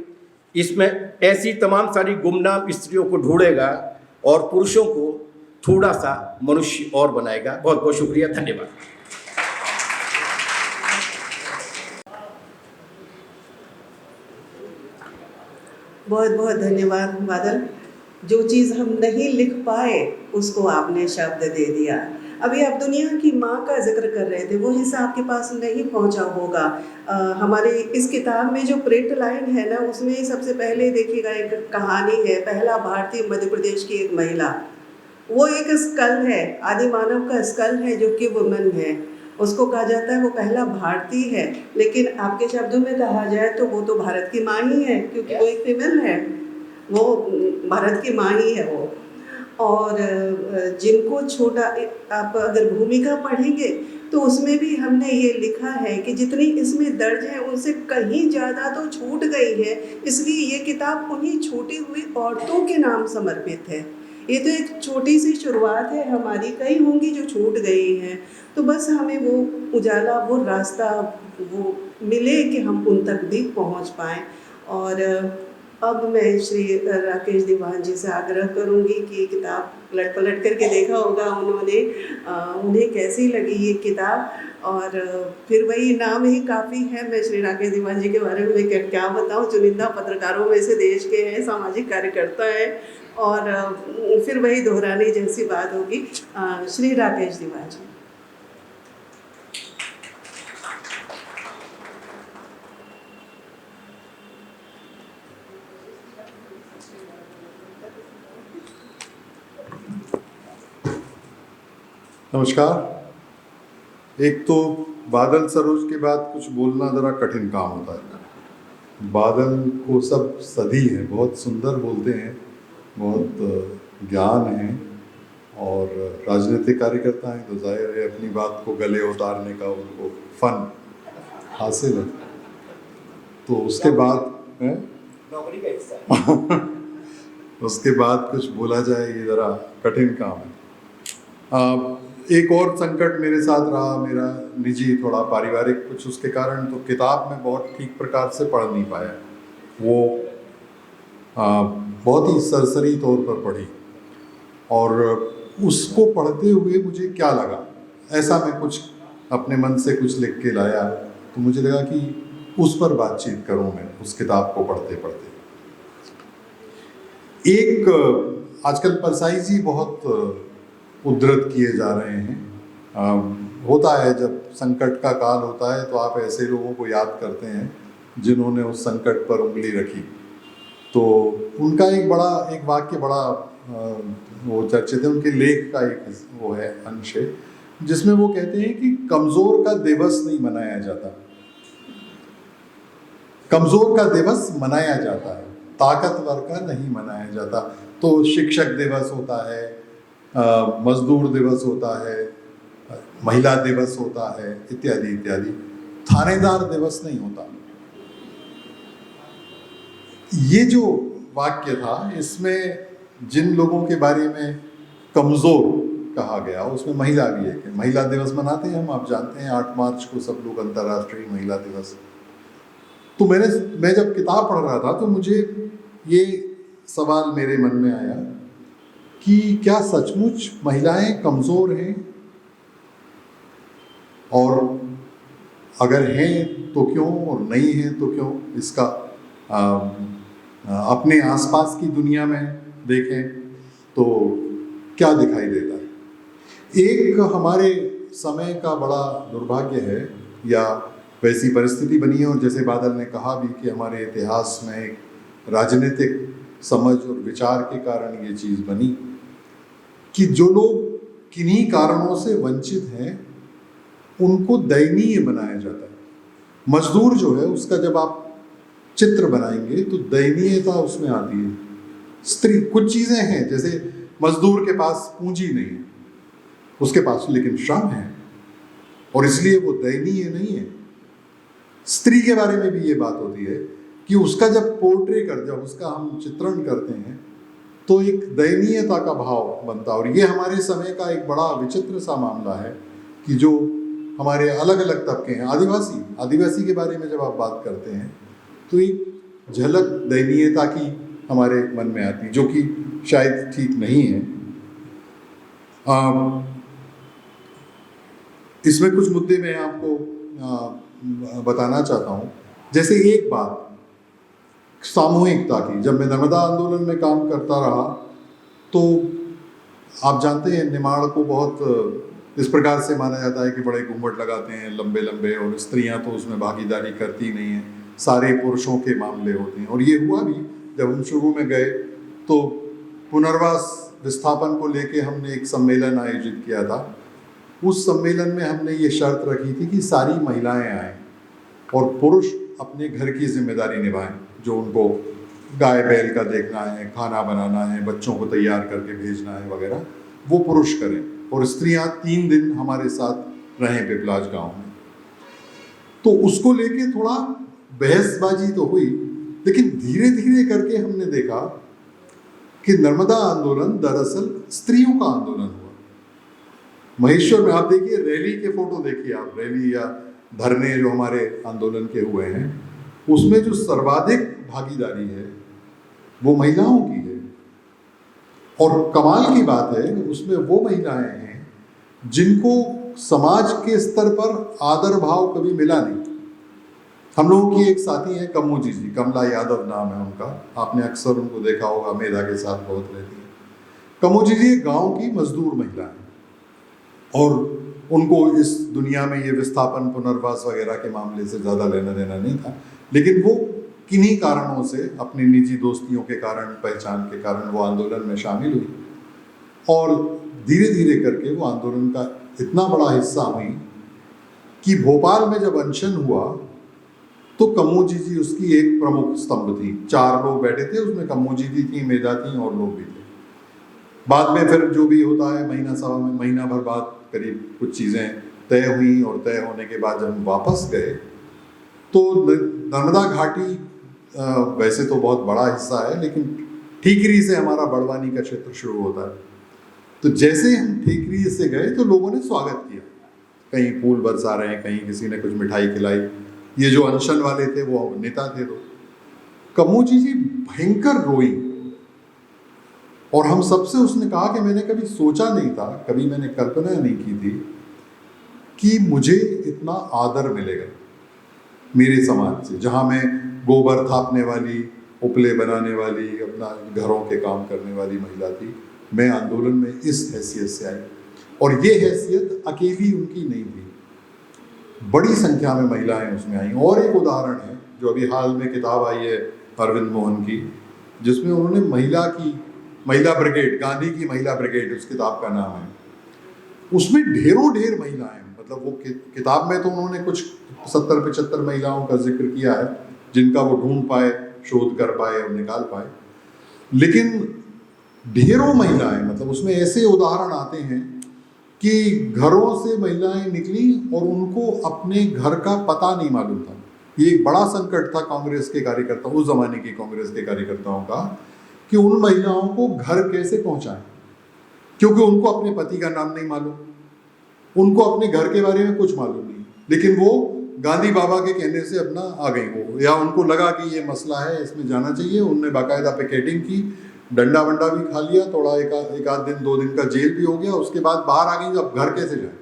Speaker 5: इसमें ऐसी तमाम सारी गुमनाम स्त्रियों को ढूंढेगा और पुरुषों को थोड़ा सा मनुष्य और बनाएगा। बहुत बहुत शुक्रिया, धन्यवाद।
Speaker 1: बहुत बहुत धन्यवाद बादल। जो चीज़ हम नहीं लिख पाए उसको आपने शब्द दे दिया। अभी आप दुनिया की माँ का जिक्र कर रहे थे, वो हिस्सा आपके पास नहीं पहुँचा होगा। हमारे इस किताब में जो प्रिंट लाइन है ना, उसमें सबसे पहले देखिएगा एक कहानी है, पहला भारतीय मध्य प्रदेश की एक महिला। वो एक स्कल है, आदि मानव का स्कल है जो कि वुमन है। उसको कहा जाता है वो पहला भारतीय है, लेकिन आपके शब्दों में कहा जाए तो वो तो भारत की माँ ही है, क्योंकि वो एक फीमेल है, वो भारत की माँ ही है वो। और जिनको छोटा, आप अगर भूमिका पढ़ेंगे तो उसमें भी हमने ये लिखा है कि जितनी इसमें दर्ज है उनसे कहीं ज़्यादा तो छूट गई है, इसलिए ये किताब उन्हीं छूटी हुई औरतों के नाम समर्पित है। ये तो एक छोटी सी शुरुआत है हमारी, कई होंगी जो छूट गई हैं। तो बस हमें वो उजाला, वो रास्ता वो मिले कि हम उन तक भी पहुंच पाएँ। और अब मैं श्री राकेश दीवान जी से आग्रह करूंगी कि किताब पलट पलट करके देखा होगा उन्होंने, उन्हें कैसी लगी ये किताब। और फिर वही नाम ही काफ़ी है। मैं श्री राकेश दीवान जी के बारे में क्या बताऊं, चुनिंदा पत्रकारों में से देश के हैं, सामाजिक कार्यकर्ता हैं, और फिर वही दोहराने जैसी बात होगी। श्री राकेश दीवान जी।
Speaker 6: नमस्कार। एक तो बादल सरोज के बाद कुछ बोलना ज़रा कठिन काम होता है। बादल को सब सदी है, बहुत सुंदर बोलते हैं, बहुत ज्ञान है और राजनीतिक कार्यकर्ता हैं, तो जाहिर है अपनी बात को गले उतारने का उनको फन हासिल है। तो उसके बाद
Speaker 4: नौकरी का हिस्सा है।
Speaker 6: उसके बाद कुछ बोला जाए ये ज़रा कठिन काम है। एक और संकट मेरे साथ रहा, मेरा निजी थोड़ा पारिवारिक कुछ, उसके कारण तो किताब में बहुत ठीक प्रकार से पढ़ नहीं पाया। वो बहुत ही सरसरी तौर पर पढ़ी और उसको पढ़ते हुए मुझे क्या लगा, ऐसा मैं कुछ अपने मन से कुछ लिख के लाया, तो मुझे लगा कि उस पर बातचीत करूं मैं उस किताब को पढ़ते पढ़ते। एक आजकल परसाई जी बहुत उद्धृत किए जा रहे हैं। होता है जब संकट का काल होता है तो आप ऐसे लोगों को याद करते हैं जिन्होंने उस संकट पर उंगली रखी। तो उनका एक वाक्य बड़ा वो चर्चित है, उनके लेख का एक वो है अंश है जिसमें वो कहते हैं कि कमज़ोर का दिवस नहीं मनाया जाता, कमज़ोर का दिवस मनाया जाता है, ताकतवर का नहीं मनाया जाता। तो शिक्षक दिवस होता है, मजदूर दिवस होता है, महिला दिवस होता है, इत्यादि इत्यादि। थानेदार दिवस नहीं होता। ये जो वाक्य था, इसमें जिन लोगों के बारे में कमज़ोर कहा गया उसमें महिला भी एक है। महिला दिवस मनाते हैं हम, आप जानते हैं 8 मार्च को सब लोग अंतर्राष्ट्रीय महिला दिवस। तो मैं जब किताब पढ़ रहा था तो मुझे ये सवाल मेरे मन में आया कि क्या सचमुच महिलाएं कमज़ोर हैं, और अगर हैं तो क्यों, और नहीं हैं तो क्यों। इसका अपने आसपास की दुनिया में देखें तो क्या दिखाई देता है। एक हमारे समय का बड़ा दुर्भाग्य है या वैसी परिस्थिति बनी है, और जैसे बादल ने कहा भी कि हमारे इतिहास में एक राजनीतिक समझ और विचार के कारण ये चीज़ बनी कि जो लोग किन्हीं कारणों से वंचित हैं उनको दयनीय बनाया जाता है। मजदूर जो है उसका जब आप चित्र बनाएंगे तो दयनीयता उसमें आती है। स्त्री, कुछ चीज़ें हैं, जैसे मजदूर के पास पूंजी नहीं है, उसके पास लेकिन श्रम है और इसलिए वो दयनीय नहीं है। स्त्री के बारे में भी ये बात होती है कि उसका जब उसका हम चित्रण करते हैं तो एक दयनीयता का भाव बनता है। और ये हमारे समय का एक बड़ा विचित्र सा मामला है कि जो हमारे अलग अलग तबके हैं, आदिवासी के बारे में जब आप बात करते हैं तो एक झलक दयनीयता की हमारे मन में आती, जो कि शायद ठीक नहीं है। इसमें कुछ मुद्दे मैं आपको बताना चाहता हूँ। जैसे एक बात सामूहिकता की, जब मैं नर्मदा आंदोलन में काम करता रहा तो आप जानते हैं निमाड़ को बहुत इस प्रकार से माना जाता है कि बड़े घूंघट लगाते हैं लंबे लंबे, और स्त्रियां तो उसमें भागीदारी करती नहीं हैं, सारे पुरुषों के मामले होते हैं। और ये हुआ भी, जब हम शुरू में गए तो पुनर्वास विस्थापन को लेके हमने एक सम्मेलन आयोजित किया था। उस सम्मेलन में हमने ये शर्त रखी थी कि सारी महिलाएं आएँ और पुरुष अपने घर की जिम्मेदारी निभाएं, जो उनको गाय बैल का देखना है, खाना बनाना है, बच्चों को तैयार करके भेजना है वगैरह, वो पुरुष करें, और स्त्रियां 3 दिन हमारे साथ रहें पिपलाज गांव में। तो उसको लेके थोड़ा बहसबाजी तो हुई, लेकिन धीरे धीरे करके हमने देखा कि नर्मदा आंदोलन दरअसल स्त्रियों का आंदोलन हुआ। महेश्वर में आप देखिए, रैली के फोटो देखिए आप, रैली या धरने जो हमारे आंदोलन के हुए हैं, उसमें जो सर्वाधिक भागीदारी है वो महिलाओं की है। और कमाल की बात है, उसमें वो महिलाएं हैं जिनको समाज के स्तर पर आदर भाव कभी मिला नहीं। हम लोगों की एक साथी है कमू जी, कमला यादव नाम है उनका, आपने अक्सर उनको देखा होगा, मेधा के साथ बहुत रहती है। कमू जी गांव की मजदूर महिला है, और उनको इस दुनिया में ये विस्थापन पुनर्वास वगैरह के मामले से ज़्यादा लेना देना नहीं था, लेकिन वो किन्हीं कारणों से, अपनी निजी दोस्तियों के कारण, पहचान के कारण वो आंदोलन में शामिल हुई, और धीरे धीरे करके वो आंदोलन का इतना बड़ा हिस्सा हुई कि भोपाल में जब अनशन हुआ तो कम्मू जी उसकी एक प्रमुख स्तंभ थी। 4 लोग बैठे थे उसमें, कम्मू जी थी, मेधा थी, और लोग भी थे। बाद में फिर जो भी होता है, महीना भर बाद करीब कुछ चीज़ें तय हुई, और तय होने के बाद जब हम वापस गए तो नर्मदा घाटी वैसे तो बहुत बड़ा हिस्सा है, लेकिन ठीकरी से हमारा बड़वानी का क्षेत्र शुरू होता है। तो जैसे हम ठीकरी से गए तो लोगों ने स्वागत किया, कहीं फूल बरसा रहे हैं, कहीं किसी ने कुछ मिठाई खिलाई। ये जो अनशन वाले थे वो नेता थे। तो कम्मू जी भयंकर रोई, और हम सबसे उसने कहा कि मैंने कभी सोचा नहीं था, कभी मैंने कल्पना नहीं की थी कि मुझे इतना आदर मिलेगा मेरे समाज से, जहाँ मैं गोबर थापने वाली, उपले बनाने वाली, अपना घरों के काम करने वाली महिला थी, मैं आंदोलन में इस हैसियत से आई। और ये हैसियत अकेली उनकी नहीं थी, बड़ी संख्या में महिलाएं उसमें आई। और एक उदाहरण है जो अभी हाल में किताब आई है अरविंद मोहन की, जिसमें उन्होंने महिला ब्रिगेड, गांधी की महिला ब्रिगेड उस किताब का नाम है, उसमें ढेर महिलाएं, मतलब वो किताब में तो उन्होंने कुछ 70-75 महिलाओं का जिक्र किया है जिनका वो ढूंढ पाए, शोध कर पाए और निकाल पाए, लेकिन ढेरों महिलाएं, मतलब उसमें ऐसे उदाहरण आते हैं कि घरों से महिलाएं निकली और उनको अपने घर का पता नहीं मालूम था। ये एक बड़ा संकट था कांग्रेस के कार्यकर्ताओं, उस जमाने की कांग्रेस के कार्यकर्ताओं का, कि उन महिलाओं को घर कैसे पहुंचाएं, क्योंकि उनको अपने पति का नाम नहीं मालूम, उनको अपने घर के बारे में कुछ मालूम नहीं, लेकिन वो गांधी बाबा के कहने से अपना आ गई वो, या उनको लगा कि ये मसला है, इसमें जाना चाहिए। उनने बाकायदा पिकेटिंग की, डंडा वंडा भी खा लिया, थोड़ा एक आध दिन 2 दिन का जेल भी हो गया, उसके बाद बाहर आ गई। अब घर कैसे जाए?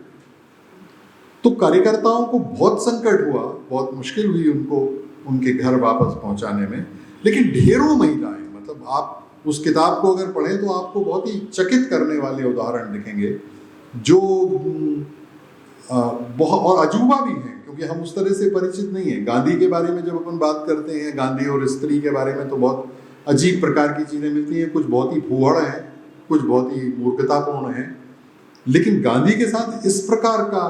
Speaker 6: तो कार्यकर्ताओं को बहुत संकट हुआ, बहुत मुश्किल हुई उनको उनके घर वापस पहुंचाने में। लेकिन ढेरों महिलाएं, मतलब आप उस किताब को अगर पढ़ें तो आपको बहुत ही चकित करने वाले उदाहरण दिखेंगे, जो बहुत और अजूबा भी हैं, क्योंकि हम उस तरह से परिचित नहीं हैं। गांधी के बारे में जब अपन बात करते हैं, गांधी और स्त्री के बारे में, तो बहुत अजीब प्रकार की चीज़ें मिलती हैं, कुछ बहुत ही फूहड़ हैं, कुछ बहुत ही मूर्खतापूर्ण हैं। लेकिन गांधी के साथ इस प्रकार का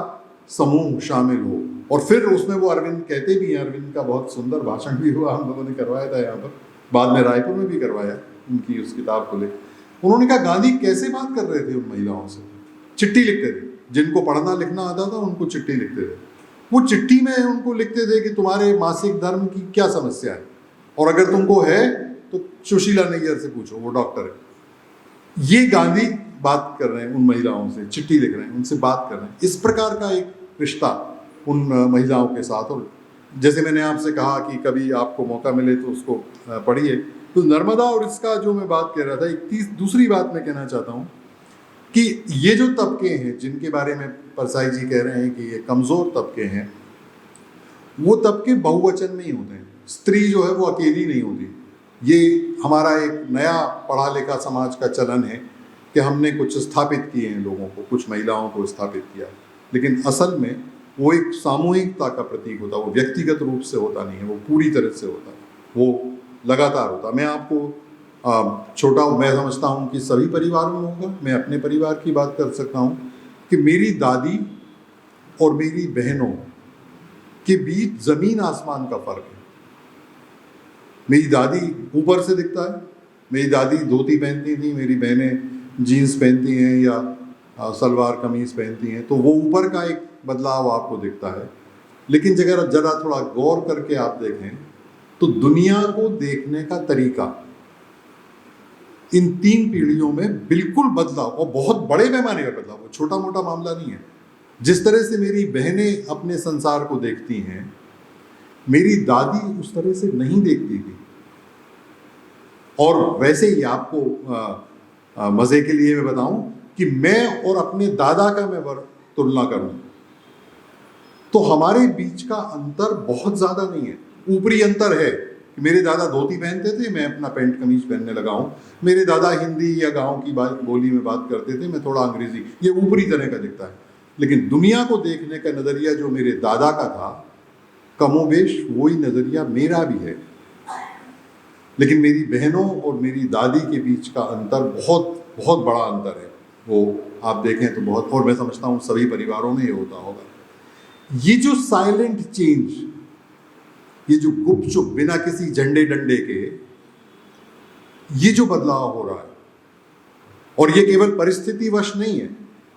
Speaker 6: समूह शामिल हो, और फिर उसमें वो अरविंद कहते भी हैं, अरविंद का बहुत सुंदर भाषण भी हुआ, हम लोगों ने करवाया था यहाँ पर, बाद में रायपुर में भी करवाया उनकी उस किताब को लेकर। उन्होंने कहा गांधी कैसे बात कर रहे थे उन महिलाओं से, चिट्ठी लिखते थे, जिनको पढ़ना लिखना आता था उनको चिट्ठी लिखते थे। वो चिट्ठी में उनको लिखते थे कि तुम्हारे मासिक धर्म की क्या समस्या है, और अगर तुमको है तो सुशीला नैयर से पूछो, वो डॉक्टर है। ये गांधी बात कर रहे हैं उन महिलाओं से, चिट्ठी लिख रहे हैं, उनसे बात कर रहे हैं। इस प्रकार का एक रिश्ता उन महिलाओं के साथ, और जैसे मैंने आपसे कहा कि कभी आपको मौका मिले तो उसको पढ़िए। तो नर्मदा और इसका जो मैं बात कह रहा था, एक दूसरी बात मैं कहना चाहता हूँ कि ये जो तबके हैं जिनके बारे में परसाई जी कह रहे हैं कि ये कमज़ोर तबके हैं, वो तबके बहुवचन में ही होते हैं। स्त्री जो है वो अकेली नहीं होती। ये हमारा एक नया पढ़ा लिखा समाज का चलन है कि हमने कुछ स्थापित किए हैं लोगों को, कुछ महिलाओं को स्थापित किया, लेकिन असल में वो एक सामूहिकता का प्रतीक होता है। वो व्यक्तिगत रूप से होता नहीं है, वो पूरी तरह से होता है, वो लगातार होता है। मैं आपको छोटा मैं समझता हूँ कि सभी परिवारों में होगा। मैं अपने परिवार की बात कर सकता हूँ कि मेरी दादी और मेरी बहनों के बीच ज़मीन आसमान का फ़र्क है। मेरी दादी ऊपर से दिखता है, मेरी दादी धोती पहनती थी, मेरी बहनें जीन्स पहनती हैं या सलवार कमीज़ पहनती हैं, तो वो ऊपर का एक बदलाव आपको दिखता है। लेकिन जरा थोड़ा गौर करके आप देखें तो दुनिया को देखने का तरीका इन 3 पीढ़ियों में बिल्कुल बदलाव, और बहुत बड़े पैमाने का बदलाव, वो छोटा मोटा मामला नहीं है। जिस तरह से मेरी बहनें अपने संसार को देखती हैं, मेरी दादी उस तरह से नहीं देखती थी। और वैसे ही आपको मज़े के लिए मैं बताऊं कि मैं और अपने दादा का मैं तुलना करूं तो हमारे बीच का अंतर बहुत ज़्यादा नहीं है। ऊपरी अंतर है कि मेरे दादा धोती पहनते थे, मैं अपना पैंट कमीज पहनने लगा हूँ। मेरे दादा हिंदी या गांव की बोली में बात करते थे, मैं थोड़ा अंग्रेजी, ये ऊपरी तरह का दिखता है। लेकिन दुनिया को देखने का नज़रिया जो मेरे दादा का था, कमोबेश वही नज़रिया मेरा भी है। लेकिन मेरी बहनों और मेरी दादी के बीच का अंतर बहुत बहुत बड़ा अंतर है। वो आप देखें तो बहुत, और मैं समझता हूँ सभी परिवारों में ये होता होगा। ये जो साइलेंट चेंज, ये जो गुपचुप बिना किसी झंडे डंडे के ये जो बदलाव हो रहा है, और ये केवल परिस्थितिवश नहीं है,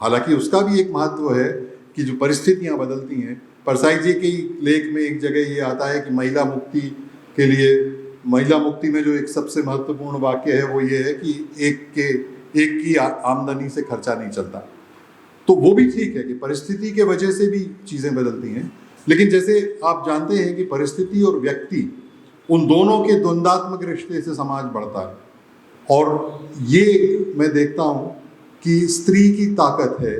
Speaker 6: हालांकि उसका भी एक महत्व है कि जो परिस्थितियां बदलती हैं। परसाई जी के लेख में एक जगह ये आता है कि महिला मुक्ति के लिए, महिला मुक्ति में जो एक सबसे महत्वपूर्ण वाक्य है वो ये है कि एक की आमदनी से खर्चा नहीं चलता। तो वो भी ठीक है कि परिस्थिति के वजह से भी चीज़ें बदलती हैं। लेकिन जैसे आप जानते हैं कि परिस्थिति और व्यक्ति, उन दोनों के द्वंद्वात्मक रिश्ते से समाज बढ़ता है। और ये मैं देखता हूँ कि स्त्री की ताकत है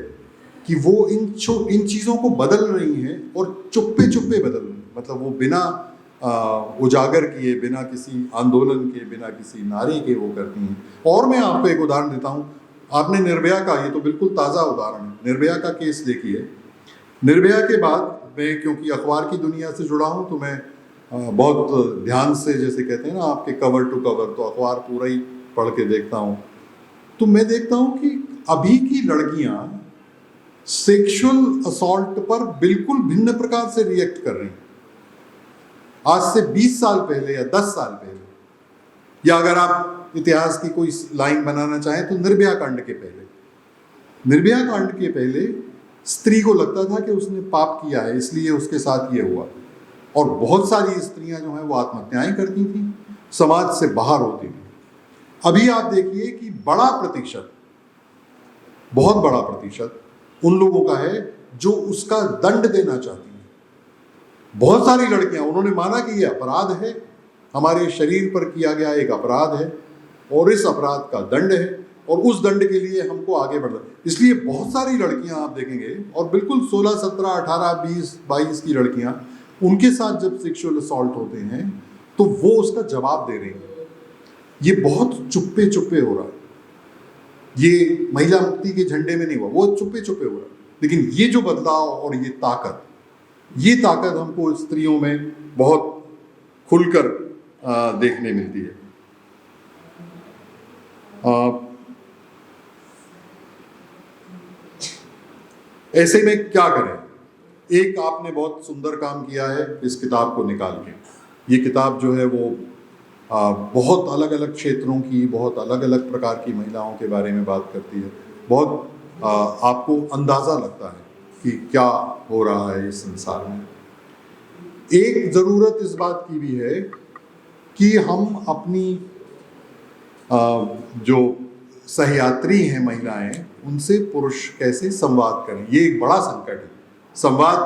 Speaker 6: कि वो इन चीज़ों को बदल रही हैं, और चुप्पे चुप्पे बदल रही हैं। मतलब वो बिना उजागर किए, बिना किसी आंदोलन के, बिना किसी नारे के वो करती हैं। और मैं आपको एक उदाहरण देता हूँ। आपने निर्भया का, ये तो बिल्कुल ताज़ा उदाहरण है, निर्भया का केस देखिए। निर्भया के बाद मैं, क्योंकि अखबार की दुनिया से जुड़ा हूँ, तो मैं बहुत ध्यान से, जैसे कहते हैं ना आपके कवर टू कवर, तो अखबार पूरा ही पढ़ के देखता हूँ। तो मैं देखता हूँ कि अभी की लड़कियाँ सेक्सुअल असॉल्ट पर बिल्कुल भिन्न प्रकार से रिएक्ट कर रही हैं आज से 20 साल पहले या 10 साल पहले, या अगर आप इतिहास की कोई लाइन बनाना चाहें तो निर्भया कांड के पहले। निर्भया कांड के पहले स्त्री को लगता था कि उसने पाप किया है, इसलिए उसके साथ ये हुआ। और बहुत सारी स्त्रियां जो हैं वो आत्महत्याएं करती थी, समाज से बाहर होती थी। अभी आप देखिए कि बड़ा प्रतिशत, बहुत बड़ा प्रतिशत उन लोगों का है जो उसका दंड देना चाहती हैं। बहुत सारी लड़कियां, उन्होंने माना कि ये अपराध है, हमारे शरीर पर किया गया एक अपराध है, और इस अपराध का दंड है, और उस दंड के लिए हमको आगे बढ़ना। इसलिए बहुत सारी लड़कियां आप देखेंगे, और बिल्कुल 16, 17, 18, 20, 22 की लड़कियां, उनके साथ जब सेक्सुअल असॉल्ट होते हैं तो वो उसका जवाब दे रही हैं। ये बहुत चुप्पे चुप्पे हो रहा है। ये महिला मुक्ति के झंडे में नहीं हुआ, वो चुप्पे चुप्पे हो रहा है। लेकिन ये जो बदलाव और ये ताकत हमको स्त्रियों में बहुत खुलकर देखने मिलती है। ऐसे में क्या करें? एक आपने बहुत सुंदर काम किया है इस किताब को निकाल के। ये किताब जो है वो बहुत अलग अलग क्षेत्रों की, बहुत अलग अलग प्रकार की महिलाओं के बारे में बात करती है। बहुत आपको अंदाज़ा लगता है कि क्या हो रहा है इस संसार में। एक ज़रूरत इस बात की भी है कि हम अपनी जो सहयात्री हैं महिलाएं, उनसे पुरुष कैसे संवाद करें। ये एक बड़ा संकट है। संवाद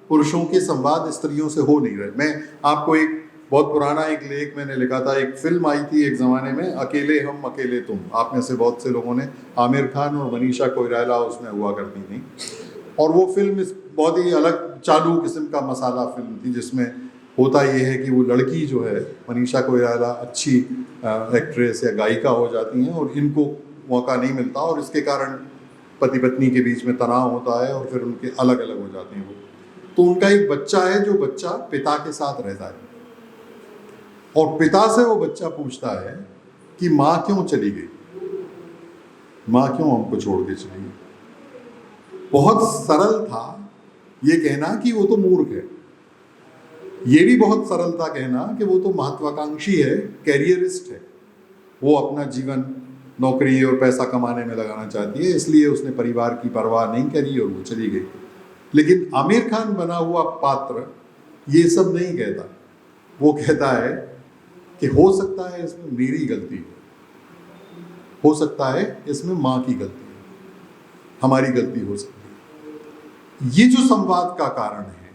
Speaker 6: पुरुषों के संवाद स्त्रियों से हो नहीं रहे। मैं आपको एक बहुत पुराना एक लेख मैंने लिखा था, एक फिल्म आई थी एक ज़माने में, अकेले हम अकेले तुम। आप में से बहुत से लोगों ने, आमिर खान और मनीषा कोइराला उसमें हुआ करती थी, और वो फिल्म इस बहुत ही अलग चालू किस्म का मसाला फिल्म थी, जिसमें होता ये है कि वो लड़की जो है मनीषा कोइराला अच्छी एक्ट्रेस या गायिका हो जाती हैं और इनको मौका नहीं मिलता, और इसके कारण पति पत्नी के बीच में तनाव होता है और फिर उनके अलग अलग हो जाते हैं वो। तो उनका एक बच्चा है जो बच्चा पिता के साथ रहता है, और पिता से वो बच्चा पूछता है कि माँ क्यों चली गई, माँ क्यों हमको छोड़ के चली गई। बहुत सरल था ये कहना कि वो तो मूर्ख है, ये भी बहुत सरल था कहना कि वो तो महत्वाकांक्षी है, कैरियरिस्ट है, वो अपना जीवन नौकरी और पैसा कमाने में लगाना चाहती है, इसलिए उसने परिवार की परवाह नहीं करी और वो चली गई। लेकिन आमिर खान बना हुआ पात्र ये सब नहीं कहता, वो कहता है कि हो सकता है इसमें मेरी गलती हो सकता है इसमें माँ की गलती है, हमारी गलती हो सकती है। ये जो संवाद का कारण है,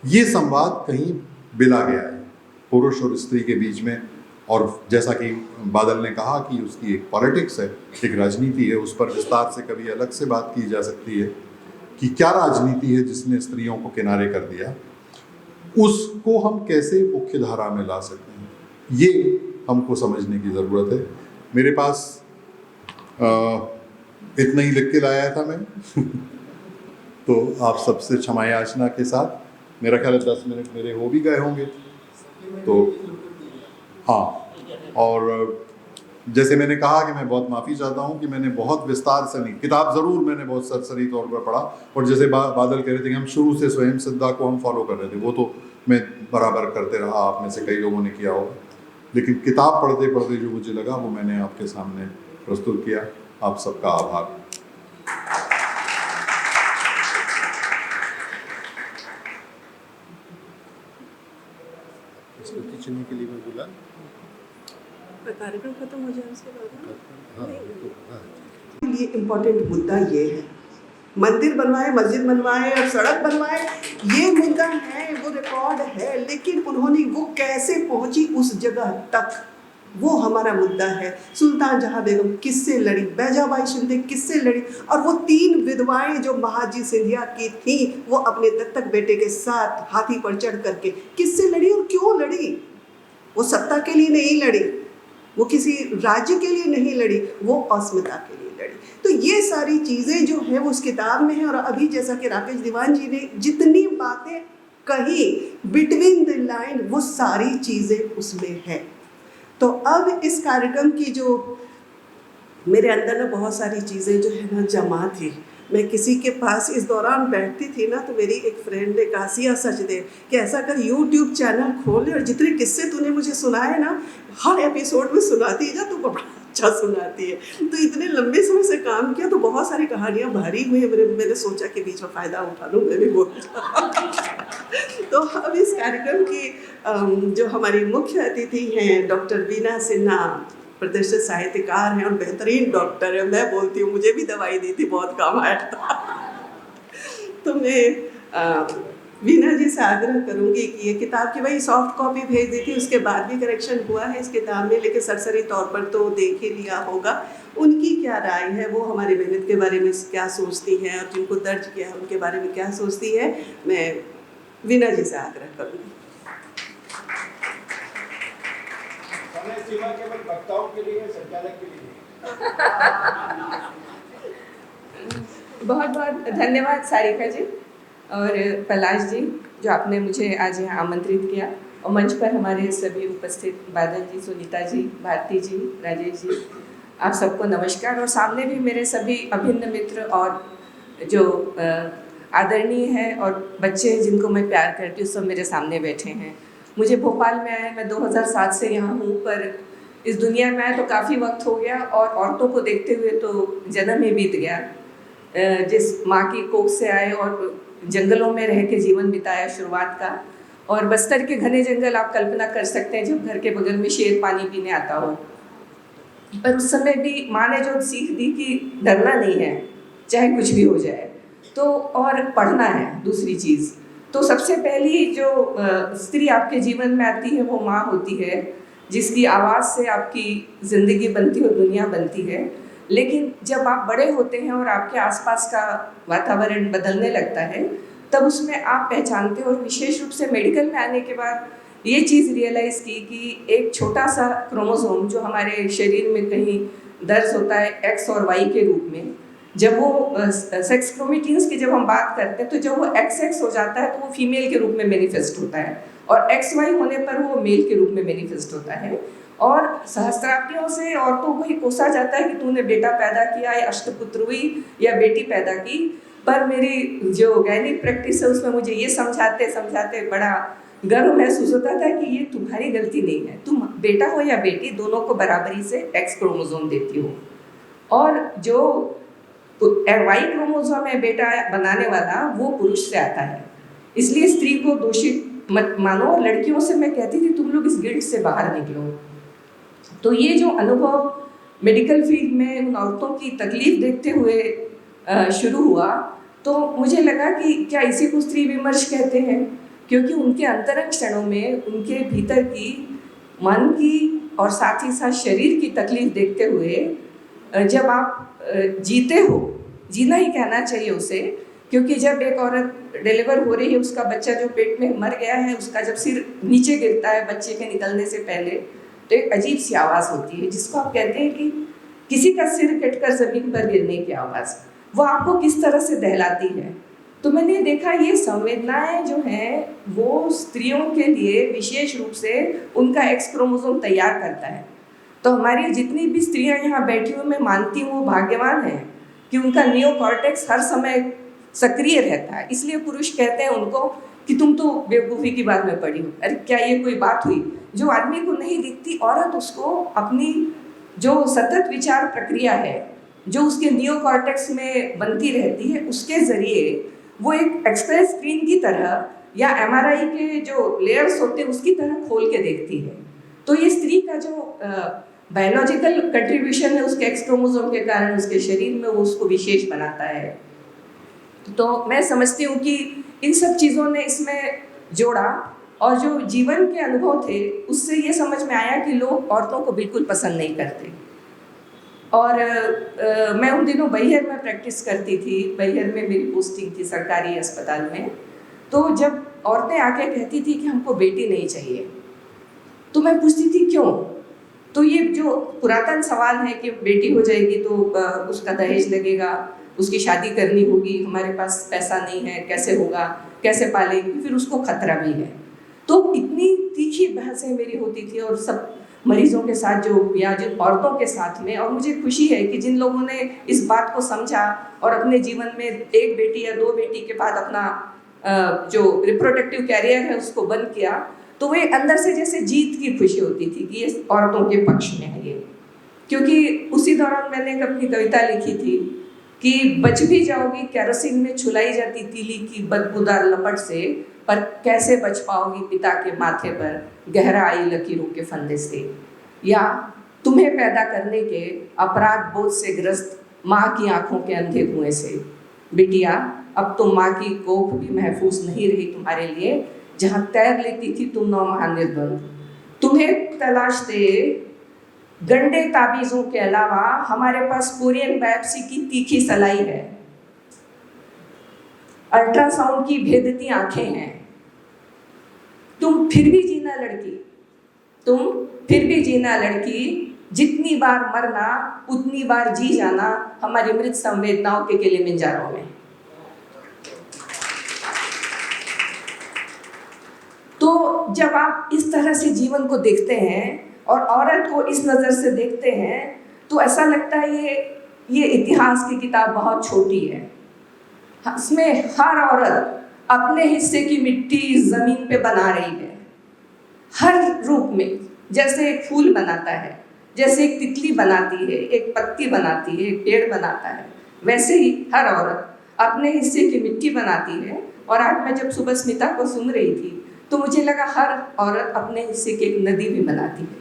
Speaker 6: ये संवाद कहीं बिला गया है पुरुष और स्त्री के बीच में, और जैसा कि बादल ने कहा कि उसकी एक पॉलिटिक्स है, एक राजनीति है, उस पर विस्तार से कभी अलग से बात की जा सकती है कि क्या राजनीति है जिसने स्त्रियों को किनारे कर दिया, उसको हम कैसे मुख्य धारा में ला सकते हैं, ये हमको समझने की ज़रूरत है। मेरे पास इतना ही लिख के लाया था मैं तो आप सबसे क्षमा याचना के साथ, मेरा ख्याल है 10 मिनट मेरे हो भी गए होंगे। तो हाँ, और जैसे मैंने कहा कि मैं बहुत माफ़ी चाहता हूँ कि मैंने बहुत विस्तार से नहीं, किताब ज़रूर मैंने बहुत सरसरी तौर पर पढ़ा, और जैसे बादल कह रहे थे कि हम शुरू से स्वयं सिद्धा को हम फॉलो कर रहे थे, वो तो मैं बराबर करते रहा, आप में से कई लोगों ने किया होगा, लेकिन किताब पढ़ते पढ़ते जो मुझे लगा वो मैंने आपके सामने प्रस्तुत किया। आप सबका आभार।
Speaker 2: इसको खींचने के लिए मैं बोला।
Speaker 1: कार्यक्रम खत्म हो जाए उसके बाद
Speaker 2: हाँ, तो हाँ।
Speaker 1: लिए इम्पोर्टेंट मुद्दा ये है, मंदिर बनवाए, मस्जिद बनवाए और सड़क बनवाए, ये मुद्दा है, वो रिकॉर्ड है, लेकिन उन्होंने वो कैसे पहुंची उस जगह तक, वो हमारा मुद्दा है। सुल्तान जहां बेगम किससे लड़ी, बैजाबाई शिंदे किससे लड़ी, और वो 3 विधवाएं जो महाजी सिंधिया की थी, वो अपने दत्तक बेटे के साथ हाथी पर चढ़ करके किससे लड़ी और क्यों लड़ी। वो सत्ता के लिए नहीं लड़ी, वो किसी राज्य के लिए नहीं लड़ी, वो अस्मिता के लिए लड़ी। तो ये सारी चीज़ें जो है वो उस किताब में है, और अभी जैसा कि राकेश दीवान जी ने जितनी बातें कही बिटवीन द लाइन, वो सारी चीज़ें उसमें है। तो अब इस कार्यक्रम की जो मेरे अंदर ना बहुत सारी चीज़ें जो है ना जमा थी, मैं किसी के पास इस दौरान बैठती थी ना, तो मेरी एक फ्रेंड ने कहा, सिया सचदेव, कि ऐसा कर यूट्यूब चैनल खोल ले और जितने किस्से तूने मुझे सुनाए ना, हर एपिसोड में सुनाती जा, तू बड़ा अच्छा सुनाती है। तो इतने लंबे समय से काम किया तो बहुत सारी कहानियाँ भरी हुई है। मैंने सोचा कि बीच में फ़ायदा उठा लूँ, मैं भी बोल तो अब इस कार्यक्रम की जो हमारी मुख्य अतिथि हैं डॉक्टर वीना सिन्हा, प्रतिष्ठित साहित्यकार हैं और बेहतरीन डॉक्टर है। मैं बोलती हूँ मुझे भी दवाई दी थी, बहुत काम आया था। तो मैं वीना जी से आग्रह करूँगी कि ये किताब की वही सॉफ्ट कॉपी भेज दी थी, उसके बाद भी करेक्शन हुआ है इस किताब में, लेकिन सरसरी तौर पर तो देख ही लिया होगा। उनकी क्या राय है, वो हमारी मेहनत के बारे में क्या सोचती हैं, और जिनको दर्ज किया है उनके बारे में क्या सोचती है, मैं वीना जी से आग्रह करूँगी।
Speaker 4: सीमा केवल वक्ताओं के लिए, संचालक के लिए।
Speaker 7: बहुत बहुत धन्यवाद सारिका जी और पलाश जी, जो आपने मुझे आज यहाँ आमंत्रित किया, और मंच पर हमारे सभी उपस्थित बादल जी, सुनीता जी, भारती जी, राजेश जी, आप सबको नमस्कार। और सामने भी मेरे सभी अभिन्न मित्र और जो आदरणीय हैं और बच्चे जिनको मैं प्यार करती हूँ, सब मेरे सामने बैठे हैं। मुझे भोपाल में आए, मैं 2007 से यहाँ हूँ, पर इस दुनिया में आए तो काफ़ी वक्त हो गया, और औरतों को देखते हुए तो जन्म ही बीत गया। जिस माँ की कोख से आए और जंगलों में रह के जीवन बिताया शुरुआत का, और बस्तर के घने जंगल आप कल्पना कर सकते हैं जब घर के बगल में शेर पानी पीने आता हो। पर उस समय भी माँ ने जो सीख दी कि डरना नहीं है, चाहे कुछ भी हो जाए, तो और पढ़ना है दूसरी चीज़। तो सबसे पहली जो स्त्री आपके जीवन में आती है वो माँ होती है, जिसकी आवाज़ से आपकी ज़िंदगी बनती है और दुनिया बनती है। लेकिन जब आप बड़े होते हैं और आपके आसपास का वातावरण बदलने लगता है, तब उसमें आप पहचानते हो। और विशेष रूप से मेडिकल में आने के बाद ये चीज़ रियलाइज़ की कि एक छोटा सा क्रोमोसोम जो हमारे शरीर में कहीं दर्ज होता है एक्स और वाई के रूप में, जब वो सेक्स क्रोमेटिन्स की जब हम बात करते हैं तो जब वो XX हो जाता है तो वो फीमेल के रूप में मैनिफेस्ट होता है, और XY होने पर वो मेल के रूप में मैनिफेस्ट होता है। और सहस्त्राब्दियों से औरतों को ही कोसा जाता है कि तूने बेटा पैदा किया या अष्टपुत्र हुई या बेटी पैदा की। पर मेरी जो गैनिक प्रैक्टिस है उसमें मुझे ये समझाते समझाते बड़ा गर्व महसूस होता था कि ये तुम्हारी गलती नहीं है, तुम बेटा हो या बेटी दोनों को बराबरी से X क्रोमोसोम देती हो। और जो Y क्रोमोसोम है बेटा बनाने वाला वो पुरुष से आता है। इसलिए स्त्री को दोषी मत मानो। लड़कियों से मैं कहती थी तुम लोग इस गिल्ट से बाहर निकलो। तो ये जो अनुभव मेडिकल फील्ड में उन औरतों की तकलीफ देखते हुए शुरू हुआ, तो मुझे लगा कि क्या इसी को स्त्री विमर्श कहते हैं, क्योंकि उनके अंतरंग क्षणों में उनके भीतर की मन की और साथ ही साथ शरीर की तकलीफ देखते हुए जब आप जीते हो, जीना ही कहना चाहिए उसे, क्योंकि जब एक औरत डिलीवर हो रही है, उसका बच्चा जो पेट में मर गया है, उसका जब सिर नीचे गिरता है बच्चे के निकलने से पहले, तो एक अजीब सी आवाज़ होती है जिसको आप कहते हैं कि किसी का सिर कटकर ज़मीन पर गिरने की आवाज़। वो आपको किस तरह से दहलाती है। तो मैंने देखा ये संवेदनाएं जो हैं वो स्त्रियों के लिए विशेष रूप से उनका X क्रोमोसोम तैयार करता है। तो हमारी जितनी भी स्त्रियां यहाँ बैठी हुई, मैं मानती हूँ वो भाग्यवान हैं कि उनका नियोकॉर्टेक्स हर समय सक्रिय रहता है। इसलिए पुरुष कहते हैं उनको कि तुम तो बेवकूफ़ी की बात में पड़ी हो। अरे क्या ये कोई बात हुई? जो आदमी को नहीं दिखती, औरत उसको अपनी जो सतत विचार प्रक्रिया है जो उसके नियोकॉर्टेक्स में बनती रहती है, उसके ज़रिए वो एक एक्सप्रेस स्क्रीन की तरह या MRI के जो लेयर्स होते हैं उसकी तरह खोल के देखती है। तो ये स्त्री का जो बायोलॉजिकल कंट्रीब्यूशन है उसके X क्रोमोसोम के कारण उसके शरीर में वो उसको विशेष बनाता है। तो मैं समझती हूँ कि इन सब चीज़ों ने इसमें जोड़ा, और जो जीवन के अनुभव थे उससे ये समझ में आया कि लोग औरतों को बिल्कुल पसंद नहीं करते। और मैं उन दिनों बैहर में प्रैक्टिस करती थी, बैहर में मेरी पोस्टिंग थी सरकारी अस्पताल में। तो जब औरतें आके कहती थी कि हमको बेटी नहीं चाहिए, तो मैं पूछती थी क्यों। तो ये जो पुरातन सवाल है कि बेटी हो जाएगी तो उसका दहेज लगेगा, उसकी शादी करनी होगी, हमारे पास पैसा नहीं है, कैसे होगा, कैसे पालेंगे, फिर उसको खतरा भी है। तो इतनी तीखी बहसें मेरी होती थी और सब मरीजों के साथ जो या जिन औरतों के साथ में। और मुझे खुशी है कि जिन लोगों ने इस बात को समझा और अपने जीवन में एक बेटी या दो बेटी के बाद अपना जो रिप्रोडक्टिव कैरियर है उसको बंद किया, तो वे अंदर से जैसे जीत की खुशी होती थी कि ये औरतों के पक्ष में है ये। क्योंकि उसी दौरान मैंने एक अपनी कविता लिखी थी कि बच भी जाओगी केरोसिन में छुलाई जाती तीली की बदबूदार लपट से, पर कैसे बच पाओगी पिता के माथे पर गहरा आई लकीरों के फंदे से। या तुम्हें पैदा करने के अपराध बोझ से ग्रस्त माँ की आंखों के अंधे कुएं से। बिटिया अब तो माँ की कोख भी महफूज नहीं रही तुम्हारे लिए, जहाँ तैर लेती थी तुम 9 माह निर्बंध। तुम्हें तलाशते गंडे ताबीज़ों के अलावा हमारे पास कोरियन बायोप्सी की तीखी सलाई है, अल्ट्रासाउंड की भेदती आंखें हैं। तुम फिर भी जीना लड़की, तुम फिर भी जीना लड़की, जितनी बार मरना उतनी बार जी जाना हमारी मृत संवेदनाओं के किलिमंजारो में। तो जब आप इस तरह से जीवन को देखते हैं और औरत को इस नज़र से देखते हैं, तो ऐसा लगता है ये इतिहास की किताब बहुत छोटी है। इसमें हर औरत अपने हिस्से की मिट्टी ज़मीन पे बना रही है, हर रूप में। जैसे एक फूल बनाता है, जैसे एक तितली बनाती है, एक पत्ती बनाती है, एक पेड़ बनाता है, वैसे ही हर औरत अपने हिस्से की मिट्टी बनाती है। और आज मैं जब सुबह स्मिता को सुन रही थी तो मुझे लगा हर औरत अपने हिस्से की एक नदी भी बनाती है।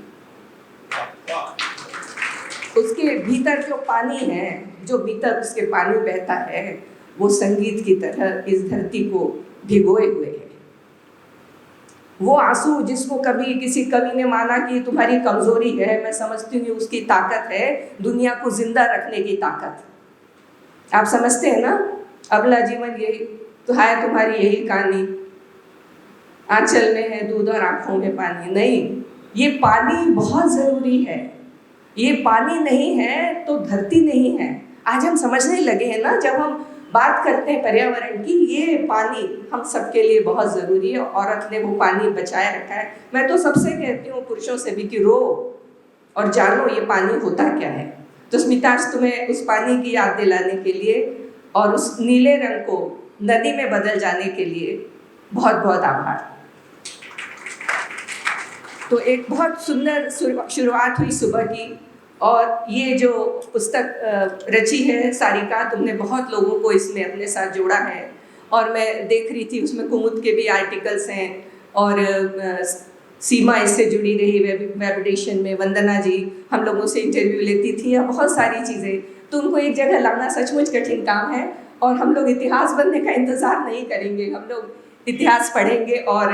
Speaker 7: उसके भीतर जो पानी है, जो भीतर उसके पानी बहता है, वो संगीत की तरह इस धरती को भिगोए हुए हैं। वो आंसू जिसको कभी किसी कवि ने माना कि तुम्हारी कमजोरी है, मैं समझती हूँ उसकी ताकत है दुनिया को जिंदा रखने की ताकत। आप समझते हैं ना, अगला जीवन यही तो है, तुम्हारी यही कहानी, आंचल में है दूध और आंखों में पानी। नहीं, ये पानी बहुत जरूरी है, ये पानी नहीं है तो धरती नहीं है। आज हम समझने लगे हैं ना, जब हम बात करते हैं पर्यावरण की, ये पानी हम सबके लिए बहुत ज़रूरी है। औरत ने वो पानी बचाए रखा है। मैं तो सबसे कहती हूँ, पुरुषों से भी, कि रो और जानो ये पानी होता क्या है। तो स्मिता, आज तुम्हें उस पानी की याद दिलाने के लिए और उस नीले रंग को नदी में बदल जाने के लिए बहुत बहुत आभार। तो एक बहुत सुंदर शुरुआत हुई सुबह की, और ये जो पुस्तक रची है सारिका, तुमने बहुत लोगों को इसमें अपने साथ जोड़ा है। और मैं देख रही थी उसमें कुमुद के भी आर्टिकल्स हैं, और सीमा इससे जुड़ी रही वेब में, वंदना जी हम लोगों से इंटरव्यू लेती थी, या बहुत सारी चीज़ें। तो उनको एक जगह लाना सचमुच कठिन काम है, और हम लोग इतिहास बनने का इंतज़ार नहीं करेंगे, हम लोग इतिहास पढ़ेंगे। और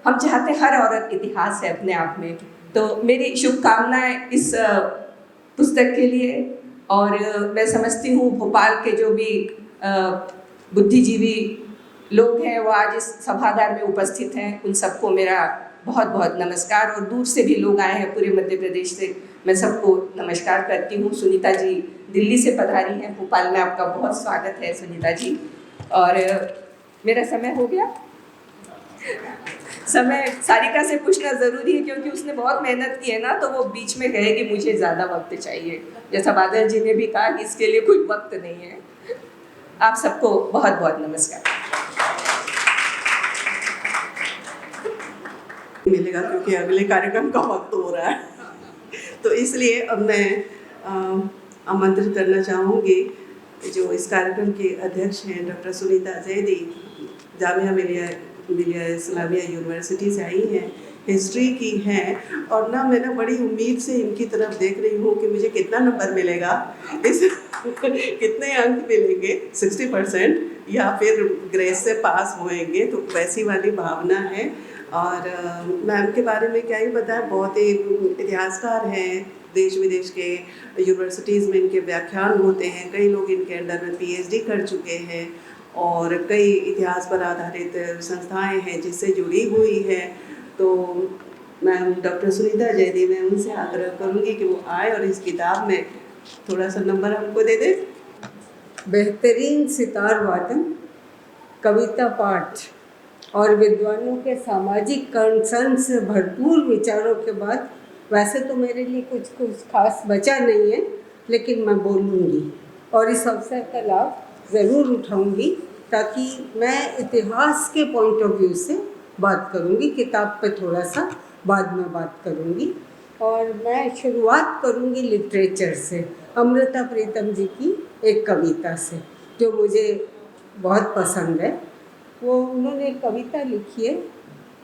Speaker 7: हम चाहते हैं हर औरत इतिहास है अपने आप में। तो मेरी शुभकामनाएं इस पुस्तक के लिए। और मैं समझती हूँ भोपाल के जो भी बुद्धिजीवी लोग हैं वो आज इस सभागार में उपस्थित हैं, उन सबको मेरा बहुत बहुत नमस्कार। और दूर से भी लोग आए हैं, पूरे मध्य प्रदेश से, मैं सबको नमस्कार करती हूँ। सुनीता जी दिल्ली से पधारी हैं, भोपाल में आपका बहुत स्वागत है सुनीता जी। और मेरा समय हो गया। समय सारिका से पूछना ज़रूरी है, क्योंकि उसने बहुत मेहनत की है ना, तो वो बीच में कहे कि मुझे ज़्यादा वक्त चाहिए। जैसा बादल जी ने भी कहा कि इसके लिए कोई वक्त नहीं है। आप सबको बहुत बहुत नमस्कार।
Speaker 1: मिलेगा क्योंकि अगले कार्यक्रम का वक्त हो रहा है, तो इसलिए अब मैं आमंत्रित करना चाहूँगी जो इस कार्यक्रम के अध्यक्ष हैं डॉक्टर सुनीता जैदी, जामिया मिलिया इस्लामिया यूनिवर्सिटी से आई हैं, हिस्ट्री की हैं। और ना मैं बड़ी उम्मीद से इनकी तरफ देख रही हूँ कि मुझे कितना नंबर मिलेगा, इस कितने अंक मिलेंगे, 60% या फिर ग्रेस से पास होएंगे, तो वैसी वाली भावना है। और मैम के बारे में क्या ही बताएं, बहुत ही इतिहासकार हैं, देश विदेश के यूनिवर्सिटीज़ में इनके व्याख्यान होते हैं, कई लोग इनके अंडर में PhD कर चुके हैं, और कई इतिहास पर आधारित संस्थाएं हैं जिससे जुड़ी हुई है। तो मैम डॉक्टर सुनीता जैदी, मैं उनसे आग्रह करूंगी कि वो आए और इस किताब में थोड़ा सा नंबर हमको दे दे।
Speaker 8: बेहतरीन सितार वादन, कविता पाठ और विद्वानों के सामाजिक कंसर्न से भरपूर विचारों के बाद, वैसे तो मेरे लिए कुछ खास बचा नहीं है, लेकिन मैं बोलूँगी और इस अवसर का लाभ ज़रूर उठाऊँगी, ताकि मैं इतिहास के पॉइंट ऑफ व्यू से बात करूँगी। किताब पे थोड़ा सा बाद में बात करूँगी। और मैं शुरुआत करूँगी लिटरेचर से, अमृता प्रीतम जी की एक कविता से जो मुझे बहुत पसंद है। वो उन्होंने एक कविता लिखी है,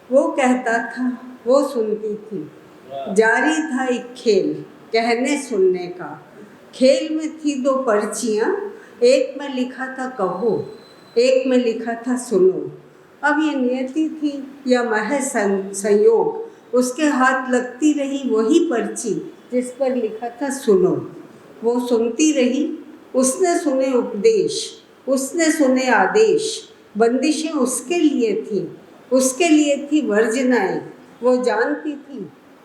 Speaker 8: वो कहता था, वो सुनती थी, जारी था एक खेल कहने सुनने का, खेल में थी दो पर्चियाँ, एक में लिखा था कहो, एक में लिखा था सुनो। अब ये नियति थी या महज संयोग, उसके हाथ लगती रही वही पर्ची जिस पर लिखा था सुनो। वो सुनती रही, उसने सुने उपदेश, उसने सुने आदेश, बंदिशें उसके लिए थी वर्जनाएं। वो जानती थी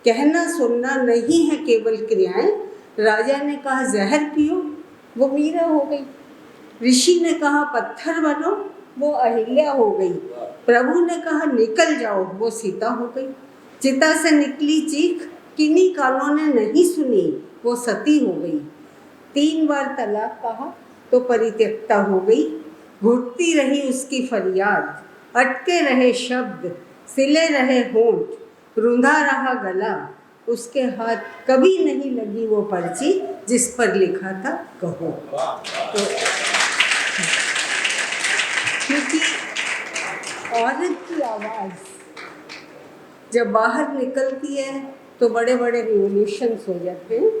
Speaker 8: कहना सुनना नहीं है केवल क्रियाएं। राजा ने कहा जहर पियो, वो मीरा हो गई। ऋषि ने कहा पत्थर बनो, वो अहिल्या हो गई। प्रभु ने कहा निकल जाओ, वो सीता हो गई। चिता से निकली चीख, किन्हीं कानों ने नहीं सुनी, वो सती हो गई। 3 बार तलाक कहा तो परित्यक्ता हो गई। घुटती रही उसकी फरियाद, अटके रहे शब्द, सिले रहे होंठ, रुंधा रहा गला, उसके हाथ कभी नहीं लगी वो पर्ची जिस पर लिखा था कहो। तो क्योंकि औरत की आवाज़ जब बाहर निकलती है तो बड़े बड़े रिवोल्यूशंस हो जाते हैं।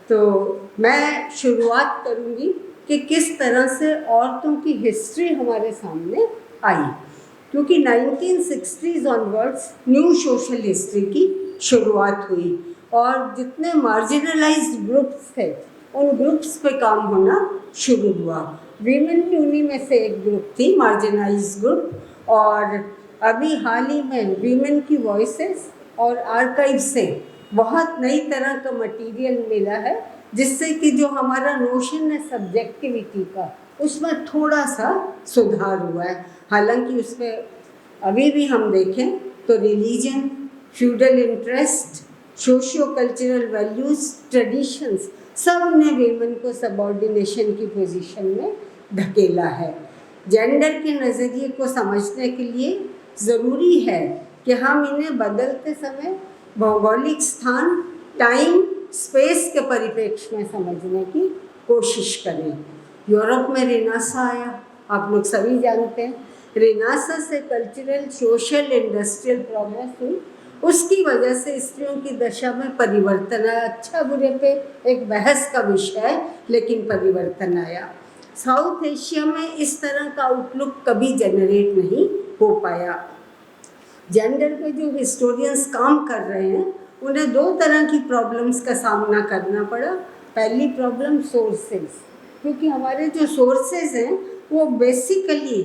Speaker 8: तो मैं शुरुआत करूँगी कि किस तरह से औरतों की हिस्ट्री हमारे सामने आई। क्योंकि 1960s onwards new social history की शुरुआत हुई और जितने मार्जिनलाइज्ड ग्रुप्स थे उन ग्रुप्स पे काम होना शुरू हुआ। वीमेन भी उन्हीं में से एक ग्रुप थी, मार्जिनलाइज्ड ग्रुप। और अभी हाल ही में वीमेन की वॉइसेस और आर्काइव से बहुत नई तरह का मटेरियल मिला है, जिससे कि जो हमारा नोशन है सब्जेक्टिविटी का, उसमें थोड़ा सा सुधार हुआ है। हालांकि उसमें अभी भी हम देखें तो religion, feudal interest, socio cultural values, traditions, सब ने वीमेन को सबऑर्डिनेशन की पोजीशन में धकेला है। जेंडर के नज़रिए को समझने के लिए ज़रूरी है कि हम इन्हें बदलते समय भौगोलिक स्थान, टाइम, स्पेस के परिप्रेक्ष्य में समझने की कोशिश करें। यूरोप में रेनेसां आया, आप लोग सभी जानते हैं। रेनेसां से कल्चरल, सोशल, इंडस्ट्रियल प्रोग्रेस हुई। उसकी वजह से स्त्रियों की दशा में परिवर्तन आया। अच्छा बुरे पे एक बहस का विषय है, लेकिन परिवर्तन आया। साउथ एशिया में इस तरह का आउटलुक कभी जनरेट नहीं हो पाया। जेंडर पे जो हिस्टोरियंस काम कर रहे हैं उन्हें दो तरह की प्रॉब्लम्स का सामना करना पड़ा। पहली प्रॉब्लम सोर्सेज, क्योंकि हमारे जो सोर्सेज हैं वो बेसिकली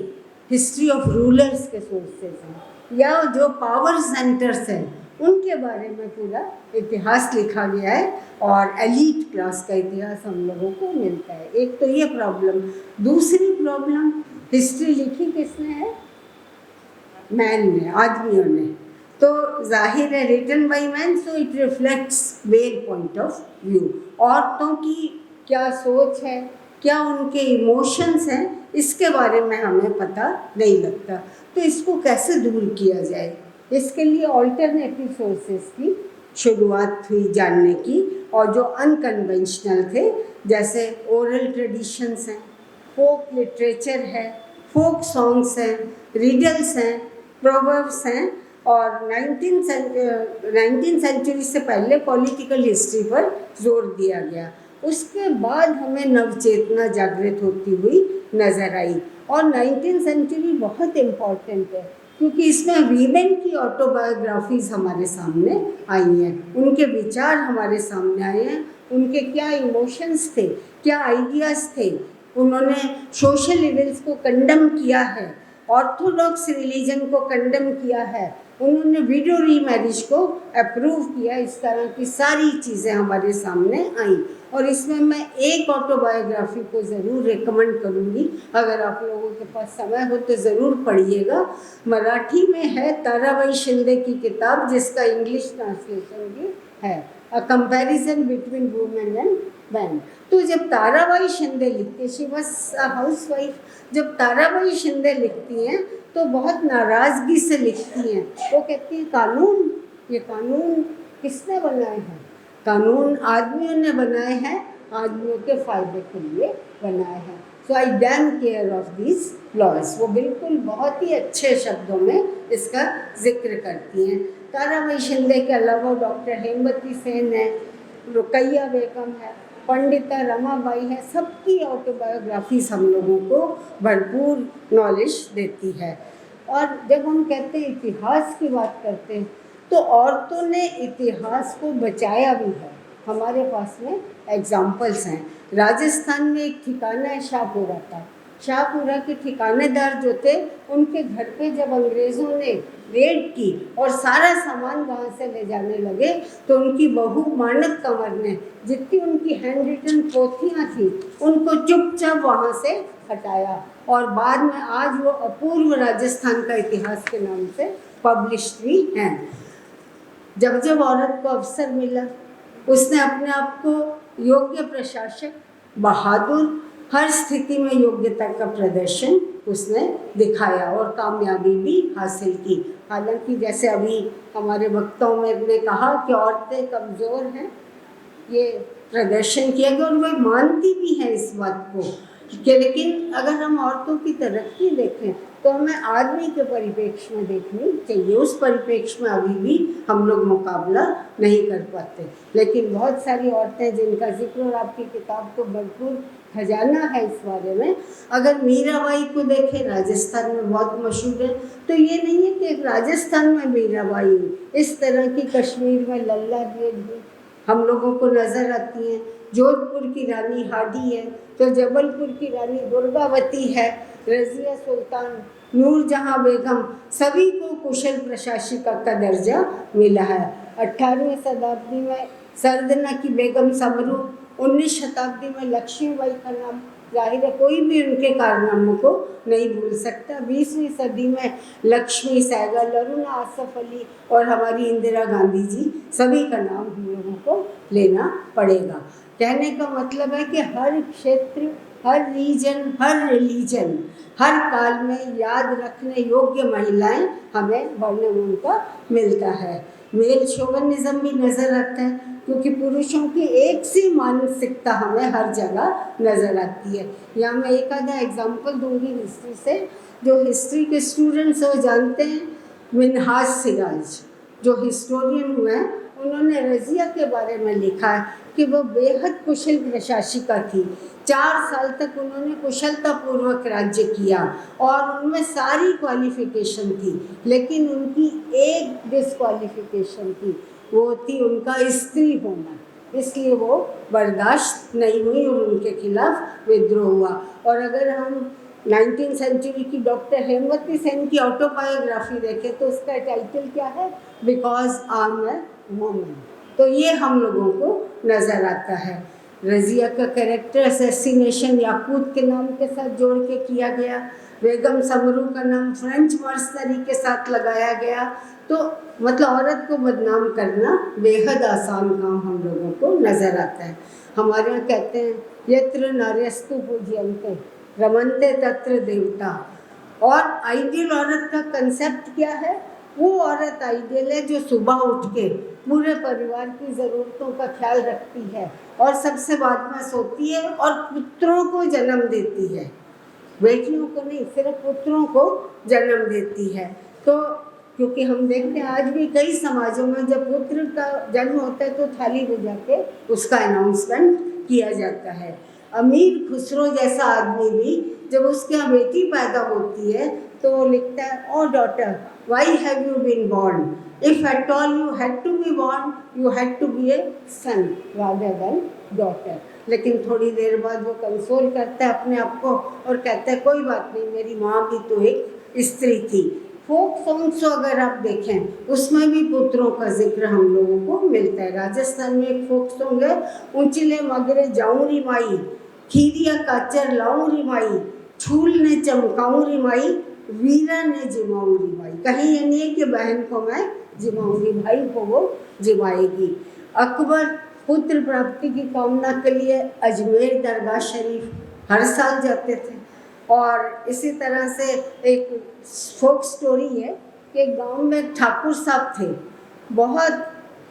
Speaker 8: हिस्ट्री ऑफ रूलर्स के सोर्सेज हैं, या जो पावर सेंटर्स हैं उनके बारे में पूरा इतिहास लिखा गया है और एलीट क्लास का इतिहास हम लोगों को मिलता है। एक तो ये प्रॉब्लम। दूसरी प्रॉब्लम, हिस्ट्री लिखी किसने है? मैन ने, आदमियों ने। तो जाहिर है written by man, so it reflects male point of view. औरतों की क्या सोच है, क्या उनके इमोशंस हैं, इसके बारे में हमें पता नहीं लगता। तो इसको कैसे दूर किया जाए, इसके लिए ऑल्टरनेटिव सोर्सेज की शुरुआत हुई जानने की, और जो अनकन्वेंशनल थे, जैसे ओरल ट्रेडिशंस हैं, फोक लिटरेचर है, फोक सॉन्ग्स हैं, रिडल्स हैं, प्रोवर्ब्स हैं। और 19th सेंचुरी से पहले पॉलिटिकल हिस्ट्री पर जोर दिया गया। उसके बाद हमें नवचेतना जागृत होती हुई नज़र आई। और 19th सेंचुरी बहुत इम्पॉर्टेंट है, क्योंकि इसमें वीमेन की ऑटोबायोग्राफीज़ हमारे सामने आई हैं, उनके विचार हमारे सामने आए हैं, उनके क्या इमोशंस थे, क्या आइडियाज़ थे। उन्होंने सोशल इविल्स को कंडम किया है, ऑर्थोडॉक्स रिलीजन को कंडम किया है, उन्होंने विडो रीमैरिज को अप्रूव किया। इस तरह की सारी चीज़ें हमारे सामने आई। और इसमें मैं एक ऑटोबायोग्राफी को ज़रूर रिकमेंड करूँगी, अगर आप लोगों के पास समय हो तो ज़रूर पढ़िएगा। मराठी में है ताराबाई शिंदे की किताब, जिसका इंग्लिश ट्रांसलेशन भी है, a comparison between women and man. तो जब ताराबाई शिंदे लिखती, शी वाज अ हाउसवाइफ, जब ताराबाई शिंदे लिखती हैं तो बहुत नाराज़गी से लिखती हैं। वो कहती हैं कानून, ये कानून किसने बनाए हैं? कानून आदमियों ने बनाए हैं, आदमियों के फ़ायदे के लिए बनाए हैं। So I damn care of this laws. वो बिल्कुल बहुत ही अच्छे शब्दों में इसका जिक्र करती हैं। ताराबाई शिंदे के अलावा डॉक्टर हेमवती सेन है, रुकैया बेगम है, पंडिता रमाबाई है, सबकी ऑटोबायोग्राफीज हम लोगों को भरपूर नॉलेज देती है। और जब हम कहते हैं इतिहास की बात करते हैं, तो औरतों ने इतिहास को बचाया भी है। हमारे पास में एग्जाम्पल्स हैं। राजस्थान में एक ठिकाना है शाहपुरा का। शाहपुरा के ठिकानेदार जो थे, उनके घर पे जब अंग्रेज़ों ने रेड की और सारा सामान वहाँ से ले जाने लगे, तो उनकी बहू मानक कंवर ने जितनी उनकी हैंड रिटन पोथियाँ थी उनको चुपचाप वहाँ से हटाया, और बाद में आज वो अपूर्व राजस्थान का इतिहास के नाम से पब्लिश्ड भी हैं। जब जब औरत को अवसर मिला, उसने अपने आप को योग्य प्रशासक, बहादुर, हर स्थिति में योग्यता का प्रदर्शन उसने दिखाया और कामयाबी भी हासिल की। हालांकि जैसे अभी हमारे वक्ताओं ने कहा कि औरतें कमज़ोर हैं, ये प्रदर्शन किया गया और वह मानती भी है इस बात को। कि लेकिन अगर हम औरतों की तरक्की देखें तो हमें आदमी के परिप्रेक्ष्य में देखनी चाहिए। उस परिप्रेक्ष्य में अभी भी हम लोग मुकाबला नहीं कर पाते, लेकिन बहुत सारी औरतें जिनका जिक्र और आपकी किताब तो भरपूर खजाना है इस बारे में। अगर मीराबाई को देखें, राजस्थान में बहुत मशहूर है, तो ये नहीं है कि राजस्थान में मीराबाई हुई, इस तरह की कश्मीर में लल्ला देवी हम लोगों को नज़र आती हैं। जोधपुर की रानी हाडी है, तो जबलपुर की रानी दुर्गावती है, रज़िया सुल्तान, नूरजहाँ बेगम, सभी को कुशल प्रशासिका का दर्जा मिला है। 18वीं शताब्दी में सरदना की बेगम समरू, 19 शताब्दी में लक्ष्मीबाई का नाम जाहिर है कोई भी उनके कारनामों को नहीं भूल सकता। 20वीं सदी में लक्ष्मी सहगल, अरुणा आसफ अली और हमारी इंदिरा गांधी जी, सभी का नाम हम लोगों को लेना पड़ेगा। कहने का मतलब है कि हर क्षेत्र, हर रीजन, हर रिलीजन, हर काल में याद रखने योग्य महिलाएं हमें वर्णन का मिलता है। मेल शोविनिज्म भी नज़र आता है, क्योंकि पुरुषों की एक सी मानसिकता हमें हर जगह नज़र आती है। यहाँ मैं एक आधा एग्जाम्पल दूंगी हिस्ट्री से। जो हिस्ट्री के स्टूडेंट्स वो जानते हैं, मिन्हाज सिराज जो हिस्टोरियन हुए हैं, उन्होंने रज़िया के बारे में लिखा है कि वो बेहद कुशल प्रशासिका थी। 4 साल तक उन्होंने कुशलतापूर्वक राज्य किया और उनमें सारी क्वालिफिकेशन थी, लेकिन उनकी एक डिस्क्वालिफिकेशन थी, वो थी उनका स्त्री होना। इसलिए वो बर्दाश्त नहीं हुई और उनके खिलाफ विद्रोह हुआ। और अगर हम 19वीं सेंचुरी की डॉक्टर हेमवती सेन की ऑटोबायोग्राफी देखें तो उसका टाइटल क्या है, because I am a woman. तो ये हम लोगों को नज़र आता है। रज़िया का कैरेक्टर असैसिनेशन याकूत के नाम के साथ जोड़ के किया गया, बेगम समरू का नाम फ्रेंच मर्सनरी के साथ लगाया गया। तो मतलब औरत को बदनाम करना बेहद आसान काम हम लोगों को नज़र आता है। हमारे यहाँ कहते हैं यत्र नार्यस्तु पूज्यन्ते रमन्ते तत्र देवता। और आइडियल औरत का कंसेप्ट क्या है? वो औरत आइडियल है जो सुबह उठ के पूरे परिवार की ज़रूरतों का ख्याल रखती है और सबसे बाद में सोती है और पुत्रों को जन्म देती है, बेटियों को नहीं, सिर्फ पुत्रों को जन्म देती है। तो क्योंकि हम देखते हैं आज भी कई समाजों में जब पुत्र का जन्म होता है तो थाली बजा के उसका अनाउंसमेंट किया जाता है। अमीर खुसरो जैसा आदमी भी जब उसके यहाँ बेटी पैदा होती है तो वो लिखता है, O daughter, why have you been born? If at all you had to be born, you had to be a son rather than daughter. लेकिन थोड़ी देर बाद वो कंसोल करता है अपने आप को और कहता है कोई बात नहीं, मेरी माँ भी तो एक स्त्री थी। फोक सॉन्ग्स अगर आप देखें उसमें भी पुत्रों का जिक्र हम लोगों को मिलता है। राजस्थान में एक फोक सॉन्ग है, ऊंचले मगरे जाऊँ री माई, खीरिया काचर लाऊं री माई, छूल ने चमकाऊं री माई, वीरा ने जिमाऊं री माई। कहीं ये नहीं है कि बहन को मैं जिमाऊंगी, भाई को वो जिमाएगी। अकबर पुत्र प्राप्ति की कामना के लिए अजमेर दरगाह शरीफ हर साल जाते थे। और इसी तरह से एक फोक स्टोरी है कि गांव में एक ठाकुर साहब थे, बहुत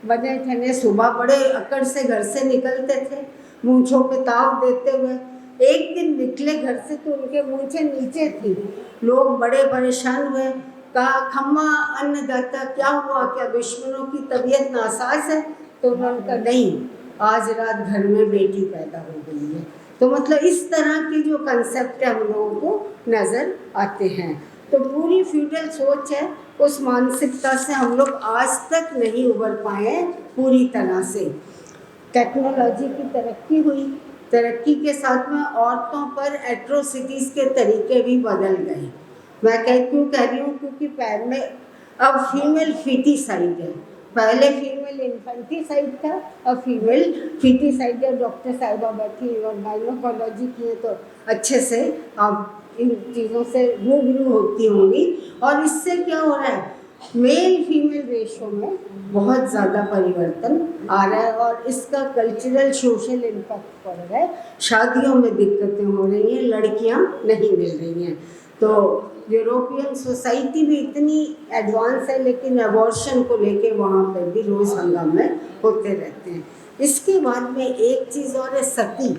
Speaker 8: बने ठने, सुबह बड़े अकड़ से घर से निकलते थे, मूंछों पे ताव देते हुए। एक दिन निकले घर से तो उनके मूंछें नीचे थी। लोग बड़े परेशान हुए, कहा खम्मा अन्नदाता क्या हुआ, क्या दुश्मनों की तबीयत नासाज है? तो उन्होंने कहा नहीं, आज रात घर में बेटी पैदा हो गई है। तो मतलब इस तरह की जो कंसेप्ट है हम लोगों को नज़र आते हैं। तो पूरी फ्यूडल सोच है, उस मानसिकता से हम लोग आज तक नहीं उबर पाए हैं पूरी तरह से। टेक्नोलॉजी की तरक्की हुई, तरक्की के साथ में औरतों पर एट्रोसिटीज़ के तरीके भी बदल गए। मैं क्यों कह रही हूँ, क्योंकि पैर में अब फीमेल फिटिसाइड है। पहले फीमेल इन्फेंटिसाइड था, अब फीमेल फिटिसाइड है। डॉक्टर साहिबा बैठी और गायनोकोलॉजी की है तो अच्छे से आप इन चीज़ों से रूबरू होती होंगी। और इससे क्या हो रहा है, मेल फीमेल रेशो में बहुत ज़्यादा परिवर्तन आ रहा है और इसका कल्चरल सोशल इम्पैक्ट पड़ रहा है। शादियों में दिक्कतें हो रही हैं, लड़कियां नहीं मिल रही हैं। तो यूरोपियन सोसाइटी भी इतनी एडवांस है, लेकिन अबॉर्शन को लेके वहाँ पर भी रोज़ हंगामे होते रहते हैं। इसके बाद में एक चीज़ और है, सती।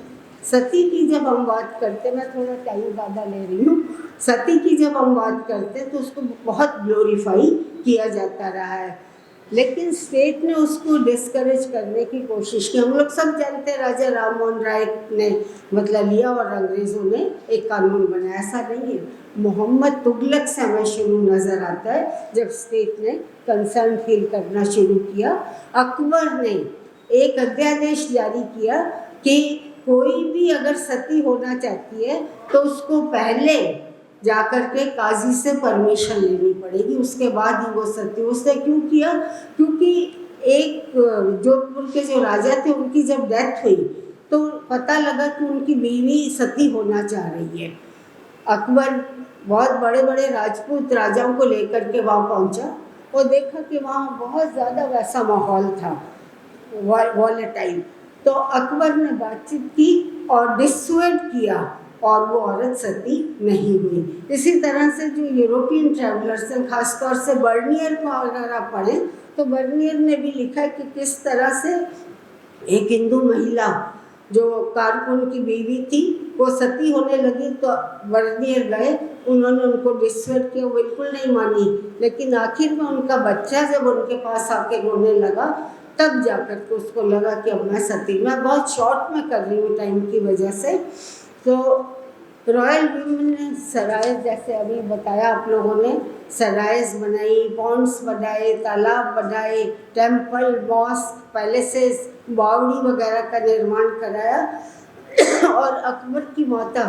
Speaker 8: सती की जब हम बात करते, मैं थोड़ा टाइम ज़्यादा ले रही हूँ, सती की जब हम बात करते तो उसको बहुत ग्लोरीफाई किया जाता रहा है, लेकिन स्टेट ने उसको डिस्करेज करने की कोशिश की। हम लोग सब जानते हैं राजा राम मोहन राय ने मतलब लिया और अंग्रेज़ों ने एक कानून बनाया, ऐसा नहीं है। मोहम्मद तुगलक से हमें शुरू नज़र आता है जब स्टेट ने कंसर्न फील करना शुरू किया। अकबर ने एक अध्यादेश जारी किया कि कोई भी अगर सती होना चाहती है तो उसको पहले जाकर के काजी से परमिशन लेनी पड़ेगी, उसके बाद ही वो सती। उसने क्यों किया? क्योंकि एक जोधपुर के जो राजा थे उनकी जब डेथ हुई तो पता लगा कि उनकी बीवी सती होना चाह रही है। अकबर बहुत बड़े बड़े राजपूत राजाओं को लेकर के वहाँ पहुँचा और देखा कि वहाँ बहुत ज़्यादा वैसा माहौल था, वॉलेटाइल। तो अकबर ने बातचीत की और डिसुएड किया और वो औरत सती नहीं हुई। इसी तरह से जो यूरोपियन ट्रैवलर्स हैं, खासतौर से बर्नियर को अगर आप पढ़ें तो बर्नियर ने भी लिखा है कि किस तरह से एक हिंदू महिला जो कारकुन की बीवी थी वो सती होने लगी तो बर्नियर गए, उन्होंने उनको डिसुएड किया, बिल्कुल नहीं मानी, लेकिन आखिर में उनका बच्चा जब उनके पास आके रोने लगा तब जाकर के उसको लगा कि अब मैं सती। मैं बहुत शॉर्ट में कर रही हूँ टाइम की वजह से। तो रॉयल वीमेन ने सराय, जैसे अभी बताया आप लोगों ने, सराइज बनाई, पॉन्ड्स बनाए, तालाब बनाए, टेम्पल, मॉस्क, पैलेसेस, बावड़ी वगैरह का निर्माण कराया। और अकबर की माता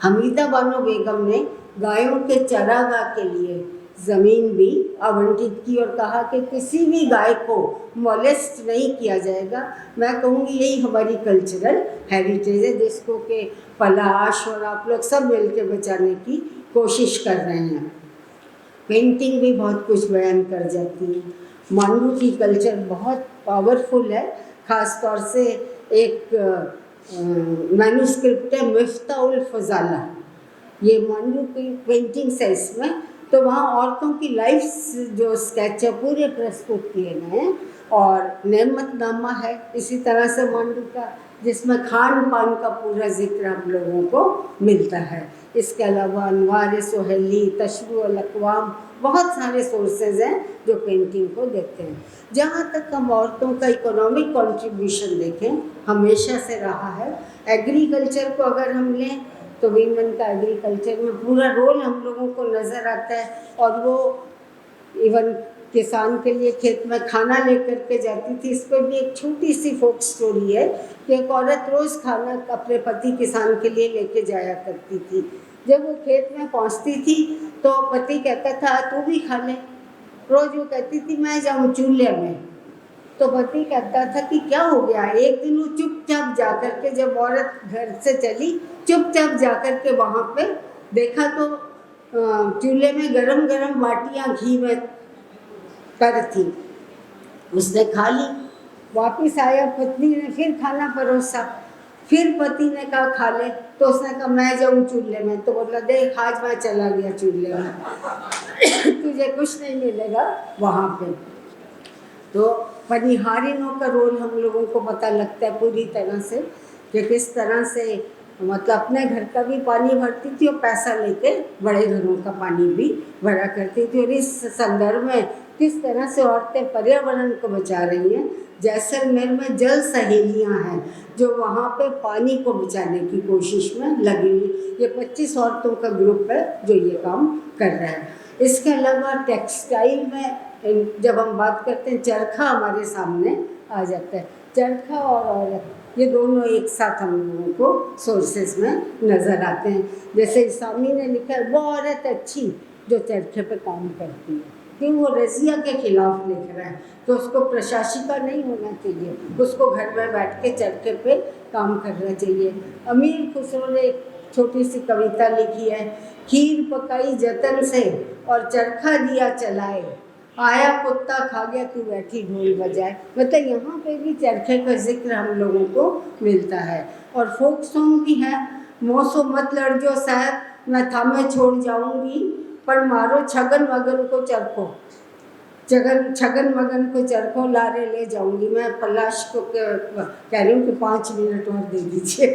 Speaker 8: हमीदा बानो बेगम ने गायों के चरागाह के लिए ज़मीन भी आवंटित की और कहा कि किसी भी गाय को मोलेस्ट नहीं किया जाएगा। मैं कहूँगी यही हमारी कल्चरल हेरिटेज है जिसको कि पलाश और आप लोग सब मिल के बचाने की कोशिश कर रहे हैं। पेंटिंग भी बहुत कुछ बयान कर जाती है। मांडू की कल्चर बहुत पावरफुल है, ख़ास तौर से एक मैन्युस्क्रिप्ट है मिफ्ता उल फजाला, ये मांडू की पेंटिंग्स है इसमें। तो वहाँ औरतों की लाइफ जो स्केच है पूरे प्रस्तुत किए गए हैं और नेमतनामा है इसी तरह से मांडू का, जिसमें खान पान का पूरा जिक्र हम लोगों को मिलता है। इसके अलावा अनवार सोहेली, तशबीह अल अक़वाम, बहुत सारे सोर्सेज हैं जो पेंटिंग को देते हैं। जहाँ तक हम औरतों का इकोनॉमिक कंट्रीब्यूशन देखें, हमेशा से रहा है। एग्रीकल्चर को अगर हम लें तो वीमेन का एग्रीकल्चर में पूरा रोल हम लोगों को नज़र आता है और वो इवन किसान के लिए खेत में खाना लेकर के जाती थी। इस पर भी एक छोटी सी फोक स्टोरी है कि एक औरत रोज़ खाना अपने पति किसान के लिए लेके जाया करती थी। जब वो खेत में पहुंचती थी तो पति कहता था तू भी खा ले। रोज़ वो कहती थी मैं जाऊँ चूल्हे में, तो पति कहता था कि क्या हो गया। एक दिन वो चुपचाप जाकर के, जब औरत घर से चली, चुपचाप जाकर के वहाँ पे देखा तो चूल्हे में गरम गरम बाटियाँ घी में तर थी। उसने खा ली, वापस आया, पत्नी ने फिर खाना परोसा, फिर पति ने कहा खा ले, तो उसने कहा मैं जाऊँ चूल्हे में। तो बोला देख आज मैं चला गया चूल्हे में तुझे कुछ नहीं मिलेगा वहाँ पे। तो पनिहारिनों का रोल हम लोगों को पता लगता है पूरी तरह से कि किस तरह से मतलब अपने घर का भी पानी भरती थी और पैसा लेके बड़े घरों का पानी भी भरा करती थी। और इस संदर्भ में किस तरह से औरतें पर्यावरण को बचा रही हैं। जैसलमेर में जल सहेलियाँ हैं जो वहाँ पे पानी को बचाने की कोशिश में लगी हुई। ये 25 औरतों का ग्रुप है जो ये काम कर रहा है। इसके अलावा टेक्सटाइल में जब हम बात करते हैं, चरखा हमारे सामने आ जाता है। चरखा और औरत ये दोनों एक साथ हम लोगों को सोर्सेज में नज़र आते हैं। जैसे इसामी ने लिखा है वो औरत अच्छी जो चरखे पे काम करती है, कि वो रज़िया के खिलाफ लिख रहा है तो उसको प्रशासिका नहीं होना चाहिए, उसको घर में बैठ के चरखे पे काम करना चाहिए। अमीर खुसरो ने एक छोटी सी कविता लिखी है, खीर पकाई जतन से और चरखा दिया चलाए, आया कुत्ता खा गया तू बैठी ढोल बजाए। मतलब यहाँ पे भी चरखे का जिक्र हम लोगों को मिलता है। और फोक सॉन्ग भी है, मौसो मत लड़जो साहब मैं थामे छोड़ जाऊंगी, पर मारो छगन वगन को चरखो। छगन मगन को चरखों लारे ले जाऊंगी। मैं पलाश को कह रही हूँ कि 5 मिनट और दे दीजिए।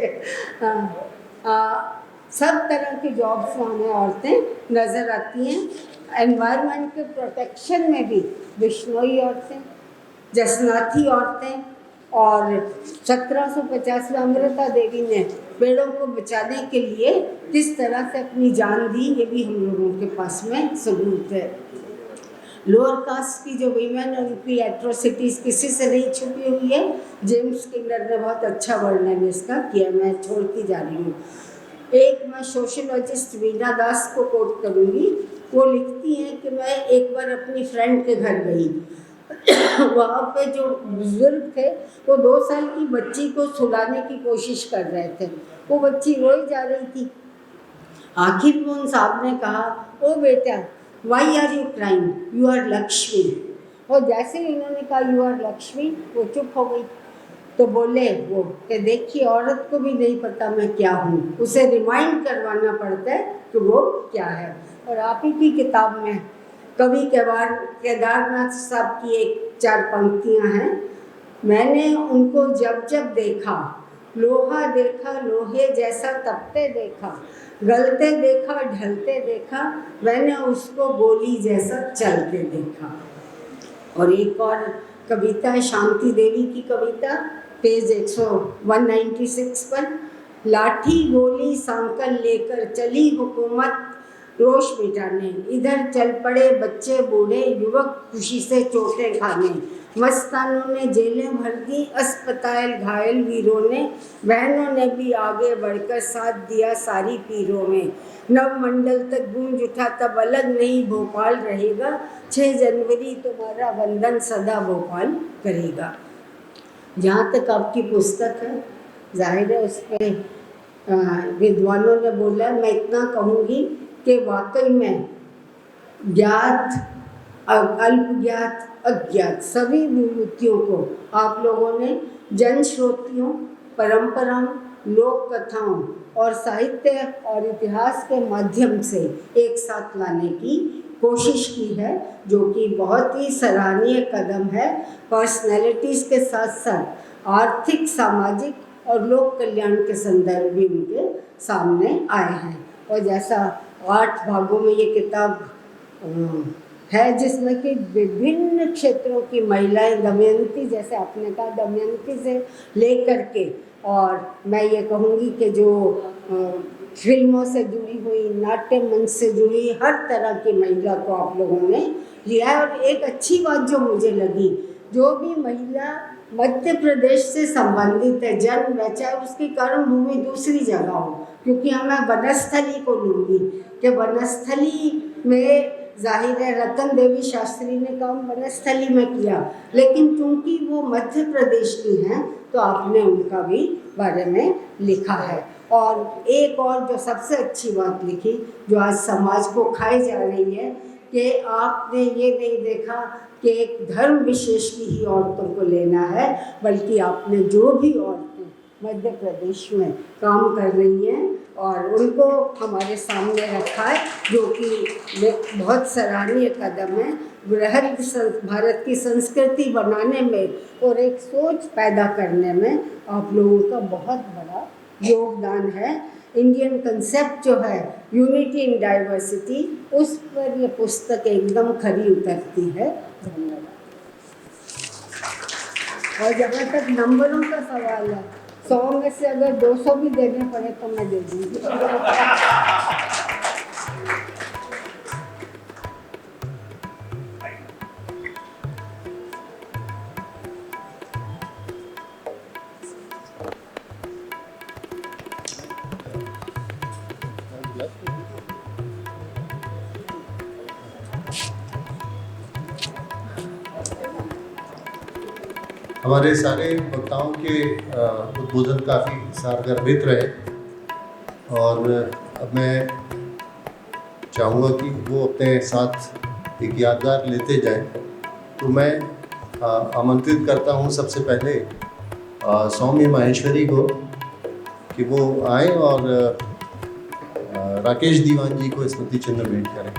Speaker 8: सब तरह की जॉब्स में हमें औरतें नज़र आती हैं। एनवायरनमेंट के प्रोटेक्शन में भी बिश्नोई औरतें, जसनाथी औरतें, और 1750 में अमृता देवी ने पेड़ों को बचाने के लिए किस तरह से अपनी जान दी, ये भी हम लोगों के पास में सबूत है। लोअर कास्ट की जो वीमेन और उनकी एट्रोसिटीज़ किसी से नहीं छुपी हुई है। जेम्स किंडर ने बहुत अच्छा वर्णन इसका किया, मैं छोड़ती जा रही हूँ। एक मैं सोशोलॉजिस्ट वीना दास को कोट करूँगी। वो लिखती हैं कि मैं एक बार अपनी फ्रेंड के घर गई। वहाँ पे जो बुजुर्ग थे वो 2 साल की बच्ची को सुलाने की कोशिश कर रहे थे। वो बच्ची रोई जा रही थी। आखिर में उन साहब ने कहा, ओ बेटा, why are you crying, you are Lakshmi. और जैसे ही उन्होंने कहा यू आर लक्ष्मी, वो चुप हो गई। तो बोले वो कि देखिए, औरत को भी नहीं पता मैं क्या हूँ, उसे रिमाइंड करवाना पड़ता है कि वो क्या है। और आप ही की किताब में कवि केदारनाथ साहब की 1-4 पंक्तियाँ हैं। मैंने उनको जब जब देखा, लोहा देखा लोहे जैसा तपते देखा, गलते देखा ढलते देखा, मैंने उसको गोली जैसा चलते देखा। और एक और कविता है शांति देवी की कविता, पेज 196 पर। लाठी गोली सांकल लेकर चली हुकूमत रोष मिटाने, इधर चल पड़े बच्चे बूढ़े युवक खुशी से चोटें खाने। मस्तानों ने जेलें भर दी, अस्पताल घायल वीरों ने, बहनों ने भी आगे बढ़कर साथ दिया सारी पीरों में। नव मंडल तक गूंज उठा तब अलग नहीं भोपाल रहेगा, 6 जनवरी तुम्हारा वंदन सदा भोपाल करेगा। जहाँ तक आपकी पुस्तक है, जाहिर है उस पर विद्वानों ने बोला, मैं इतना कहूँगी कि वाकई में ज्ञात, अल्प ज्ञात, अज्ञात सभी विभूतियों को आप लोगों ने जन श्रोतियों, परंपराओं, लोक कथाओं और साहित्य और इतिहास के माध्यम से एक साथ लाने की कोशिश की है, जो कि बहुत ही सराहनीय कदम है। पर्सनैलिटीज़ के साथ साथ आर्थिक, सामाजिक और लोक कल्याण के संदर्भ भी उनके सामने आए हैं। और जैसा 8 भागों में ये किताब है, जिसमें कि विभिन्न क्षेत्रों की महिलाएं, दमयंती, जैसे आपने कहा, दमयंती से लेकर के, और मैं ये कहूँगी कि जो फिल्मों से जुड़ी हुई, नाट्य मंच से जुड़ी हर तरह की महिला को आप लोगों ने लिया है। और एक अच्छी बात जो मुझे लगी, जो भी महिला मध्य प्रदेश से संबंधित है, जन्म है, चाहे उसकी कर्म भूमि दूसरी जगह हो, क्योंकि मैं वनस्थली को लूँगी कि वनस्थली में जाहिर है रतन देवी शास्त्री ने काम वनस्थली में किया, लेकिन चूंकि वो मध्य प्रदेश की हैं तो आपने उनका भी बारे में लिखा है। और एक और जो सबसे अच्छी बात लिखी, जो आज समाज को खाई जा रही है, कि आपने ये नहीं देखा कि एक धर्म विशेष की ही औरतों को लेना है, बल्कि आपने जो भी औरतें मध्य प्रदेश में काम कर रही हैं और उनको हमारे सामने रखा है, जो कि बहुत सराहनीय कदम है। बृहद भारत की संस्कृति बनाने में और एक सोच पैदा करने में आप लोगों का बहुत बड़ा योगदान है। इंडियन कंसेप्ट जो है यूनिटी इन डाइवर्सिटी, उस पर ये पुस्तक एकदम खरी उतरती है। धन्यवाद। और जहाँ तक नंबरों का सवाल है, 100 में से अगर 200 भी देने पड़े तो मैं दे दूँगी।
Speaker 6: हमारे सारे वक्ताओं के उद्बोधन काफ़ी सारगर्भित रहे, और अब मैं चाहूँगा कि वो अपने साथ एक यादगार लेते जाएं। तो मैं आमंत्रित करता हूँ सबसे पहले सौम्य माहेश्वरी को कि वो आए और राकेश दीवान जी को स्मृति चिन्ह भेंट करें।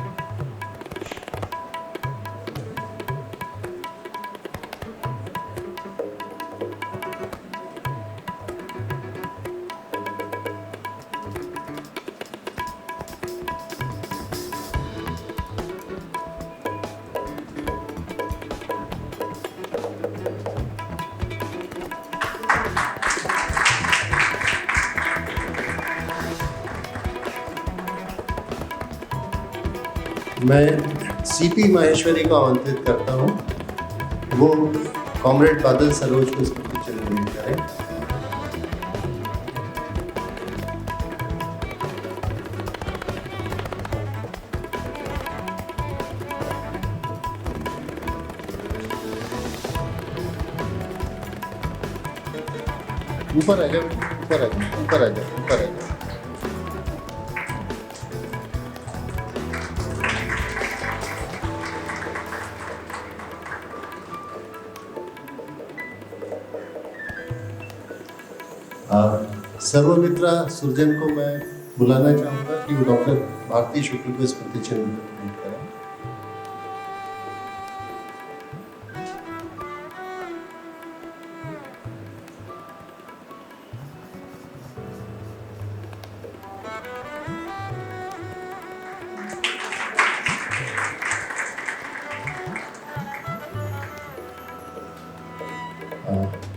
Speaker 9: मैं सीपी माहेश्वरी को आमंत्रित करता हूँ, वो कॉमरेड बादल सरोज को स्मृति चिन्ह भेंट करें। ऊपर आ जाओ, ऊपर आ जाओ, ऊपर आ जाओ, ऊपर आ जाओ। सर्वमित्रा सुरजन को मैं बुलाना चाहूँगा कि वो डॉक्टर भारती शुक्ल को स्मृति चिन्ह भेंट करें।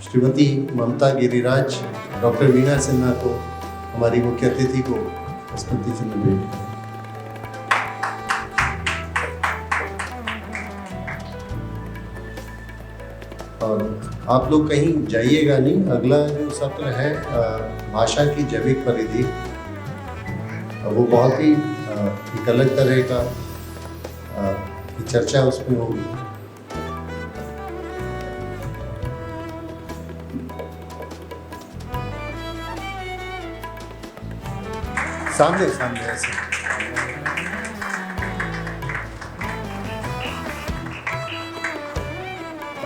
Speaker 9: श्रीमती ममता गिरिराज डॉक्टर वीणा सिन्हा को, हमारी मुख्य अतिथि को स्मृति चिन्ह भेंट करें। और आप लोग कहीं जाइएगा नहीं, अगला जो सत्र है भाषा की जैविक परिधि, वो बहुत ही एक अलग तरह का चर्चा उसमें होगी। सामने सामने ऐसे।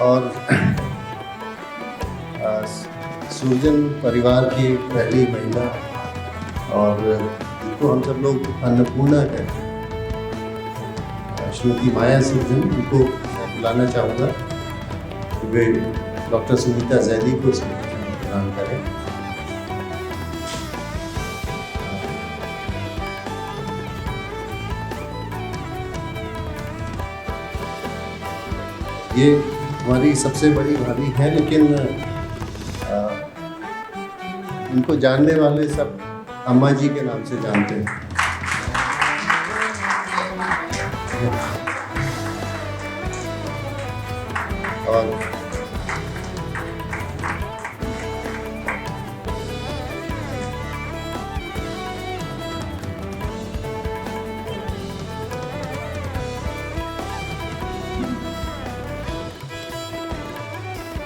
Speaker 9: और सुरजन परिवार की पहली महिला और जिनको हम सब लोग अन्नपूर्णा कहते हैं, श्रीमती माया सुरजन, उनको मैं बुलाना चाहूँगा कि वे डॉक्टर सुनीता जैदी को प्रदान करें। ये हमारी सबसे बड़ी भाभी है, लेकिन इनको जानने वाले सब अम्मा जी के नाम से जानते हैं। और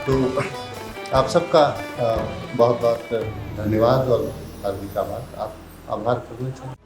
Speaker 9: तो आप सबका बहुत बहुत धन्यवाद और हार्दिक आभार करना चाहूँ।